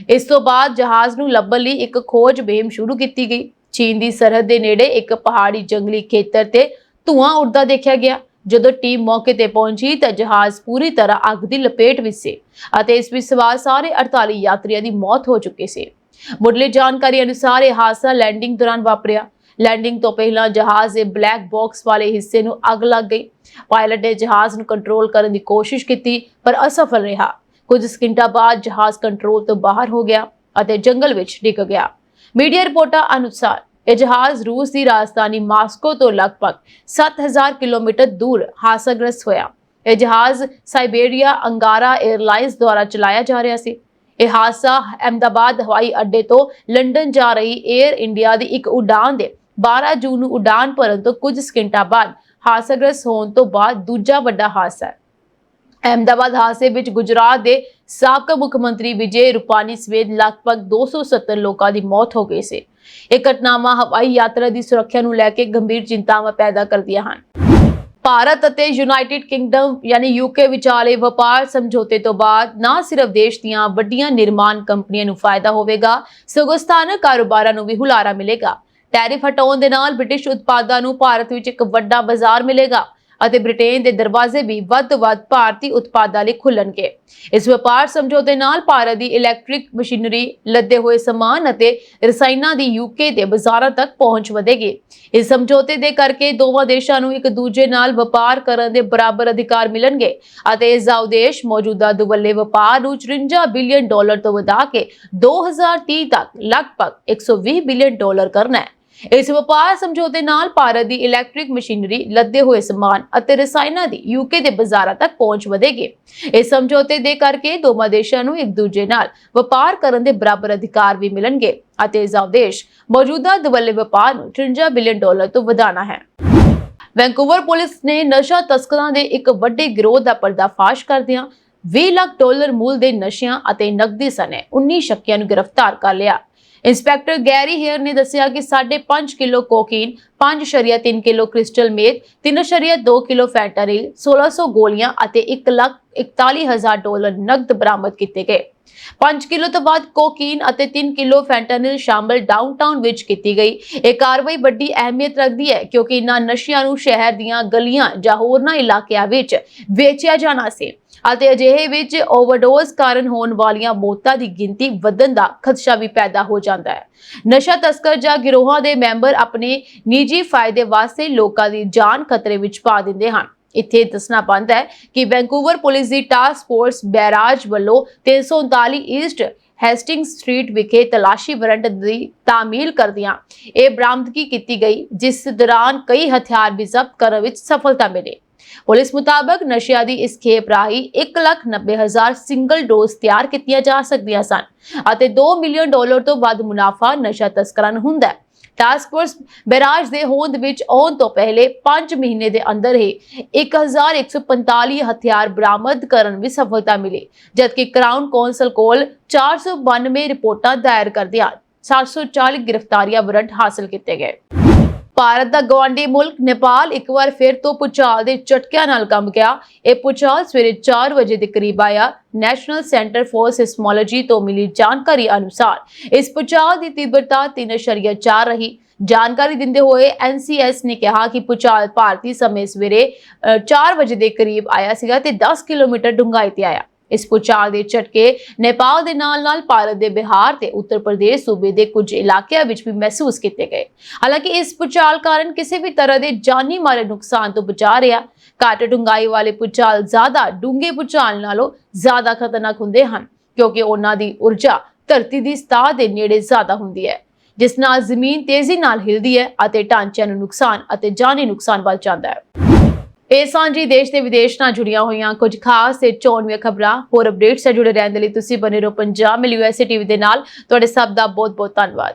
[SPEAKER 2] ਇਸ ਤੋਂ ਬਾਅਦ ਜਹਾਜ਼ ਨੂੰ ਲੱਭਣ ਲਈ ਇੱਕ ਖੋਜ ਮੁਹਿੰਮ ਸ਼ੁਰੂ ਕੀਤੀ ਗਈ। ਚੀਨ ਦੀ ਸਰਹੱਦ ਦੇ ਨੇੜੇ ਇੱਕ ਪਹਾੜੀ ਜੰਗਲੀ ਖੇਤਰ ਤੇ ਧੂਆਂ ਉੱਡਦਾ ਦੇਖਿਆ ਗਿਆ। ਜਦੋਂ ਟੀਮ ਮੌਕੇ ਤੇ ਪਹੁੰਚੀ ਤਾਂ ਜਹਾਜ਼ ਪੂਰੀ ਤਰ੍ਹਾਂ ਅੱਗ ਦੀ ਲਪੇਟ ਵਿੱਚ ਸੀ ਅਤੇ ਇਸ ਵਿੱਚ ਸਵਾਰ ਸਾਰੇ 48 ਯਾਤਰੀਆਂ ਦੀ ਮੌਤ ਹੋ ਚੁੱਕੀ ਸੀ। ਮੁੱਢਲੀ ਜਾਣਕਾਰੀ ਅਨੁਸਾਰ ਇਹ ਹਾਦਸਾ ਲੈਂਡਿੰਗ ਦੌਰਾਨ ਵਾਪਰਿਆ। ਲੈਂਡਿੰਗ ਤੋਂ ਪਹਿਲਾਂ ਜਹਾਜ਼ ਦੇ ਬਲੈਕ ਬਾਕਸ ਵਾਲੇ ਹਿੱਸੇ ਨੂੰ ਅੱਗ ਲੱਗ ਗਈ। ਪਾਇਲਟ ਨੇ ਜਹਾਜ਼ ਨੂੰ ਕੰਟਰੋਲ ਕਰਨ ਦੀ ਕੋਸ਼ਿਸ਼ ਕੀਤੀ ਪਰ ਅਸਫਲ ਰਿਹਾ। ਕੁਝ ਸਕਿੰਟਾਂ ਬਾਅਦ ਜਹਾਜ਼ ਕੰਟਰੋਲ ਤੋਂ ਬਾਹਰ ਹੋ ਗਿਆ ਅਤੇ ਜੰਗਲ ਵਿੱਚ ਡਿੱਗ ਗਿਆ। ਮੀਡੀਆ ਰਿਪੋਰਟਾਂ ਅਨੁਸਾਰ ਇਹ ਜਹਾਜ਼ ਰੂਸ ਦੀ ਰਾਜਧਾਨੀ ਮਾਸਕੋ ਤੋਂ ਲਗਭਗ 7000 ਕਿਲੋਮੀਟਰ ਦੂਰ ਹਾਦਸਾਗ੍ਰਸਤ ਹੋਇਆ। ਇਹ ਜਹਾਜ਼ ਸਾਈਬੇਰੀਆ ਅੰਗਾਰਾ 에ਅਰਲਾਈਨਸ ਦੁਆਰਾ ਚਲਾਇਆ ਜਾ ਰਿਹਾ ਸੀ। ਇਹ ਹਾਦਸਾ ਅਹਿਮਦਾਬਾਦ ਹਵਾਈ ਅੱਡੇ ਤੋਂ ਲੰਡਨ ਜਾ ਰਹੀ 에ਅਰ ਇੰਡੀਆ ਦੀ ਇੱਕ ਉਡਾਨ ਦੇ 12 ਜੂਨ ਨੂੰ ਉਡਾਨ ਭਰਨ ਤੋਂ ਕੁਝ ਸਕਿੰਟਾਂ ਬਾਅਦ ਹਾਦਸਾਗ੍ਰਸਤ ਹੋਣ ਤੋਂ ਬਾਅਦ ਦੂਜਾ ਵੱਡਾ ਹਾਦਸਾ ਹੈ। ਅਹਿਮਦਾਬਾਦ ਹਾਦਸੇ ਵਿੱਚ ਗੁਜਰਾਤ ਦੇ ਸਾਬਕਾ ਮੁੱਖ ਮੰਤਰੀ ਵਿਜੇ ਰੂਪਾਨੀ ਸਮੇਤ ਲਗਭਗ 270 ਲੋਕਾਂ ਦੀ ਮੌਤ ਹੋ ਗਈ ਸੀ। ਇਹ ਘਟਨਾਵਾਂ ਹਵਾਈ ਯਾਤਰਾ ਦੀ ਸੁਰੱਖਿਆ ਨੂੰ ਲੈ ਕੇ ਗੰਭੀਰ ਚਿੰਤਾਵਾਂ ਪੈਦਾ ਕਰਦੀਆਂ ਹਨ। ਭਾਰਤ ਅਤੇ ਯੂਨਾਈਟਿਡ ਕਿੰਗਡਮ ਯਾਨੀ UK ਵਿਚਾਲੇ ਵਪਾਰ ਸਮਝੌਤੇ ਤੋਂ ਬਾਅਦ ਨਾ ਸਿਰਫ ਦੇਸ਼ ਦੀਆਂ ਵੱਡੀਆਂ ਨਿਰਮਾਣ ਕੰਪਨੀਆਂ ਨੂੰ ਫਾਇਦਾ ਹੋਵੇਗਾ, ਸਗੋਂ ਸਥਾਨਕ ਕਾਰੋਬਾਰਾਂ ਨੂੰ ਵੀ ਹੁਲਾਰਾ ਮਿਲੇਗਾ। ਟੈਰਿਫ ਹਟਾਉਣ ਦੇ ਨਾਲ ਬ੍ਰਿਟਿਸ਼ ਉਤਪਾਦਾਂ ਨੂੰ ਭਾਰਤ ਵਿੱਚ ਇੱਕ ਵੱਡਾ ਬਾਜ਼ਾਰ ਮਿਲੇਗਾ ਅਤੇ ਬ੍ਰਿਟੇਨ ਦੇ ਦਰਵਾਜ਼ੇ ਵੀ ਵੱਧ ਤੋਂ ਵੱਧ ਭਾਰਤੀ ਉਤਪਾਦਾਂ ਲਈ ਖੁੱਲਣਗੇ। ਇਸ ਵਪਾਰ ਸਮਝੌਤੇ ਨਾਲ ਭਾਰਤ ਦੀ ਇਲੈਕਟ੍ਰਿਕ ਮਸ਼ੀਨਰੀ, ਲੱਦੇ ਹੋਏ ਸਮਾਨ ਅਤੇ ਰਸਾਇਣਾਂ ਦੀ UK ਦੇ ਬਾਜ਼ਾਰਾਂ ਤੱਕ ਪਹੁੰਚ ਵਧੇਗੀ। ਇਸ ਸਮਝੌਤੇ ਦੇ ਕਰਕੇ ਦੋਵਾਂ ਦੇਸ਼ਾਂ ਨੂੰ ਇੱਕ ਦੂਜੇ ਨਾਲ ਵਪਾਰ ਕਰਨ ਦੇ ਬਰਾਬਰ ਅਧਿਕਾਰ ਮਿਲਣਗੇ ਅਤੇ ਇਸ ਦਾ ਉਦੇਸ਼ ਮੌਜੂਦਾ ਦੁਵੱਲੇ ਵਪਾਰ ਨੂੰ $53 ਬਿਲੀਅਨ ਤੋਂ ਵਧਾ ਕੇ 2030 ਤੱਕ ਲਗਭਗ $120 ਬਿਲੀਅਨ ਕਰਨਾ ਹੈ। ਇਸ ਵਪਾਰ ਸਮਝੌਤੇ ਨਾਲ ਭਾਰਤ ਦੀ ਇਲੈਕਟ੍ਰਿਕ ਮਸ਼ੀਨਰੀ, ਲੱਦੇ ਹੋਏ ਸਮਾਨ ਅਤੇ ਰਸਾਇਣਾਂ ਦੀ ਯੂਕੇ ਦੇ ਬਾਜ਼ਾਰਾਂ ਤੱਕ ਪਹੁੰਚ ਵਧੇਗੀ। ਇਸ ਸਮਝੌਤੇ ਦੇ ਕਰਕੇ ਦੋਵਾਂ ਦੇਸ਼ਾਂ ਨੂੰ ਇੱਕ ਦੂਜੇ ਨਾਲ ਵਪਾਰ ਕਰਨ ਦੇ ਬਰਾਬਰ ਅਧਿਕਾਰ ਵੀ ਮਿਲਣਗੇ ਅਤੇ ਇਸ ਦਾ ਉਦੇਸ਼ ਮੌਜੂਦਾ ਦੁਵੱਲੇ ਵਪਾਰ ਨੂੰ $53 ਬਿਲੀਅਨ ਤੋਂ ਵਧਾਉਣਾ ਹੈ। ਵੈਂਕੂਵਰ ਪੁਲਿਸ ਨੇ ਨਸ਼ਾ ਤਸਕਰਾਂ ਦੇ ਇੱਕ ਵੱਡੇ ਗਿਰੋਹ ਦਾ ਪਰਦਾਫਾਸ਼ ਕਰਦਿਆਂ $20 ਲੱਖ ਮੁੱਲ ਦੇ ਨਸ਼ਿਆਂ ਅਤੇ ਨਕਦੀ ਸਣੇ 19 ਸ਼ੱਕੀਆਂ ਨੂੰ ਗ੍ਰਿਫਤਾਰ ਕਰ ਲਿਆ। ਇੰਸਪੈਕਟਰ ਗੈਰੀ ਹੇਅਰ ਨੇ ਦੱਸਿਆ ਕਿ 5.5 kilo cocaine, 5.3 kilo crystal meth, 3.2 kilo fentanyl, 1600 ਗੋਲੀਆਂ ਅਤੇ $1,41,000 ਨਕਦ ਬਰਾਮਦ ਕੀਤੇ ਗਏ। 5 ਕਿਲੋ ਤੋਂ ਵੱਧ ਕੋਕੀਨ ਅਤੇ 3 ਕਿਲੋ ਫੈਂਟਾਨਿਲ ਸ਼ਾਮਲ ਡਾਊਨਟਾਊਨ ਵਿੱਚ ਕੀਤੀ ਗਈ। ਇਹ ਕਾਰਵਾਈ ਵੱਡੀ ਅਹਿਮੀਅਤ ਰੱਖਦੀ ਹੈ ਕਿਉਂਕਿ ਇਨ੍ਹਾਂ ਨਸ਼ਿਆਂ ਨੂੰ ਸ਼ਹਿਰ ਦੀਆਂ ਗਲੀਆਂ ਜਾਂ ਹੋਰਨਾਂ ਇਲਾਕਿਆਂ ਵਿੱਚ ਵੇਚਿਆ ਜਾਣਾ ਸੀ ਅਤੇ ਅਜਿਹੇ ਵਿੱਚ ਓਵਰਡੋਜ਼ ਕਾਰਨ ਹੋਣ ਵਾਲੀਆਂ ਮੌਤਾਂ ਦੀ ਗਿਣਤੀ ਵਧਣ ਦਾ ਖਦਸ਼ਾ ਵੀ ਪੈਦਾ ਹੋ ਜਾਂਦਾ ਹੈ। ਨਸ਼ਾ ਤਸਕਰ ਜਾਂ ਗਿਰੋਹਾਂ ਦੇ ਮੈਂਬਰ ਆਪਣੇ ਨਿੱਜੀ ਫਾਇਦੇ ਵਾਸਤੇ ਲੋਕਾਂ ਦੀ ਜਾਨ ਖਤਰੇ ਵਿੱਚ ਪਾ ਦਿੰਦੇ ਹਨ। ਇੱਥੇ ਦੱਸਣਾ ਬਣਦਾ ਹੈ ਕਿ ਵੈਂਕੂਵਰ ਪੁਲਿਸ ਦੀ ਟਾਸਕ ਫੋਰਸ ਬੈਰਾਜ ਵੱਲੋਂ 339 ਈਸਟ ਹੈਸਟਿੰਗਸ ਸਟਰੀਟ ਵਿਖੇ ਤਲਾਸ਼ੀ ਵਾਰੰਟ ਦੀ ਤਾਮੀਲ ਕਰਦਿਆਂ ਇਹ ਬਰਾਮਦਗੀ ਕੀਤੀ ਗਈ, ਜਿਸ ਦੌਰਾਨ ਕਈ ਹਥਿਆਰ ਵੀ ਜ਼ਬਤ ਕਰਨ ਵਿੱਚ ਸਫਲਤਾ ਮਿਲੀ। ਪੁਲਿਸ ਮੁਤਾਬਕ ਨਸ਼ਿਆਂ ਦੀ ਇਸ ਖੇਪ ਰਾਹੀਂ 1,90,000 ਸਿੰਗਲ ਡੋਜ਼ ਤਿਆਰ ਕੀਤੀਆਂ ਜਾ ਸਕਦੀਆਂ ਸਨ ਅਤੇ $2 ਮਿਲੀਅਨ ਤੋਂ ਵੱਧ ਮੁਨਾਫਾ ਨਸ਼ਾ ਤਸਕਰਾਂ ਨੂੰ ਹੁੰਦਾ ਹੈ। ਟਾਸਕ ਫੋਰਸ ਬੈਰਾਜ ਦੇ ਹੋਂਦ ਵਿੱਚ ਆਉਣ ਤੋਂ ਪਹਿਲੇ 5 ਮਹੀਨੇ ਦੇ ਅੰਦਰ ਹੀ 1,145 ਹਥਿਆਰ ਬਰਾਮਦ ਕਰਨ ਵਿੱਚ ਸਫਲਤਾ ਮਿਲੀ, ਜਦਕਿ ਕਰਾਊਨ ਕੌਂਸਲ ਕੋਲ 492 ਰਿਪੋਰਟਾਂ ਦਾਇਰ ਕਰਦਿਆਂ 740 ਗ੍ਰਿਫਤਾਰੀਆਂ ਵਾਰੰਟ ਹਾਸਲ ਕੀਤੇ ਗਏ। ਭਾਰਤ ਦਾ ਗਵਾਂਢੀ ਮੁਲਕ ਨੇਪਾਲ ਇੱਕ ਵਾਰ ਫਿਰ ਤੋਂ ਭੂਚਾਲ ਦੇ ਝਟਕਿਆਂ ਨਾਲ ਕੰਬ ਗਿਆ। ਇਹ ਭੂਚਾਲ ਸਵੇਰੇ 4 ਵਜੇ ਦੇ ਕਰੀਬ ਆਇਆ। ਨੈਸ਼ਨਲ ਸੈਂਟਰ ਫॉर ਸਿਸਮੋਲੋਜੀ ਤੋਂ ਮਿਲੀ ਜਾਣਕਾਰੀ ਅਨੁਸਾਰ ਇਸ ਭੂਚਾਲ ਦੀ ਤੀਬਰਤਾ 3.4 ਰਹੀ। ਜਾਣਕਾਰੀ ਦਿੰਦੇ ਹੋਏ NCS ਨੇ ਕਿਹਾ ਕਿ ਭੂਚਾਲ ਭਾਰਤੀ ਸਮੇਂ ਸਵੇਰੇ 4 ਵਜੇ ਦੇ ਕਰੀਬ ਆਇਆ ਸੀਗਾ ਤੇ 10 ਕਿਲੋਮੀਟਰ ਡੂੰਘਾਈ ਤੇ ਆਇਆ। ਇਸ ਭੂਚਾਲ ਦੇ ਝਟਕੇ ਨੇਪਾਲ ਦੇ ਨਾਲ-ਨਾਲ ਭਾਰਤ ਦੇ ਬਿਹਾਰ ਤੇ ਉੱਤਰ ਪ੍ਰਦੇਸ਼ ਸੂਬੇ ਦੇ ਕੁਝ ਇਲਾਕਿਆਂ ਵਿੱਚ ਵੀ ਮਹਿਸੂਸ ਕੀਤੇ ਗਏ। ਹਾਲਾਂਕਿ ਇਸ ਭੂਚਾਲ ਕਾਰਨ ਕਿਸੇ ਵੀ ਤਰ੍ਹਾਂ ਦੇ ਜਾਨੀ ਮਾਲੇ ਨੁਕਸਾਨ ਤੋਂ ਬਚਾ ਰਿਹਾ। ਘੱਟ ਡੂੰਘਾਈ ਵਾਲੇ ਭੂਚਾਲ ਜ਼ਿਆਦਾ ਡੂੰਘੇ ਭੂਚਾਲ ਨਾਲੋਂ ਜ਼ਿਆਦਾ ਖਤਰਨਾਕ ਹੁੰਦੇ ਹਨ ਕਿਉਂਕਿ ਉਹਨਾਂ ਦੀ ਊਰਜਾ ਧਰਤੀ ਦੀ ਸਤਹ ਦੇ ਨੇੜੇ ਜ਼ਿਆਦਾ ਹੁੰਦੀ ਹੈ, ਜਿਸ ਨਾਲ ਜ਼ਮੀਨ ਤੇਜ਼ੀ ਨਾਲ ਹਿਲਦੀ ਹੈ ਅਤੇ ਢਾਂਚਿਆਂ ਨੂੰ ਨੁਕਸਾਨ ਅਤੇ ਜਾਨੀ ਨੁਕਸਾਨ ਵੱਧ ਜਾਂਦਾ ਹੈ। ਇਹ ਸਾਂਝੀ ਦੇਸ਼ ਤੇ ਵਿਦੇਸ਼ ਨਾਲ ਜੁੜੀਆਂ ਹੋਈਆਂ ਕੁਝ ਖਾਸ ਤੇ ਚੋਣਵੀਆਂ ਖਬਰਾਂ। ਹੋਰ ਅਪਡੇਟਸ ਨਾਲ ਜੁੜੇ ਰਹਿਣ ਦੇ ਲਈ ਤੁਸੀਂ ਬਨੇ ਰਹੋ ਪੰਜਾਬ ਮਿਲ USA TV ਦੇ ਨਾਲ। ਤੁਹਾਡੇ ਸਭ ਦਾ ਬਹੁਤ ਬਹੁਤ ਧੰਨਵਾਦ।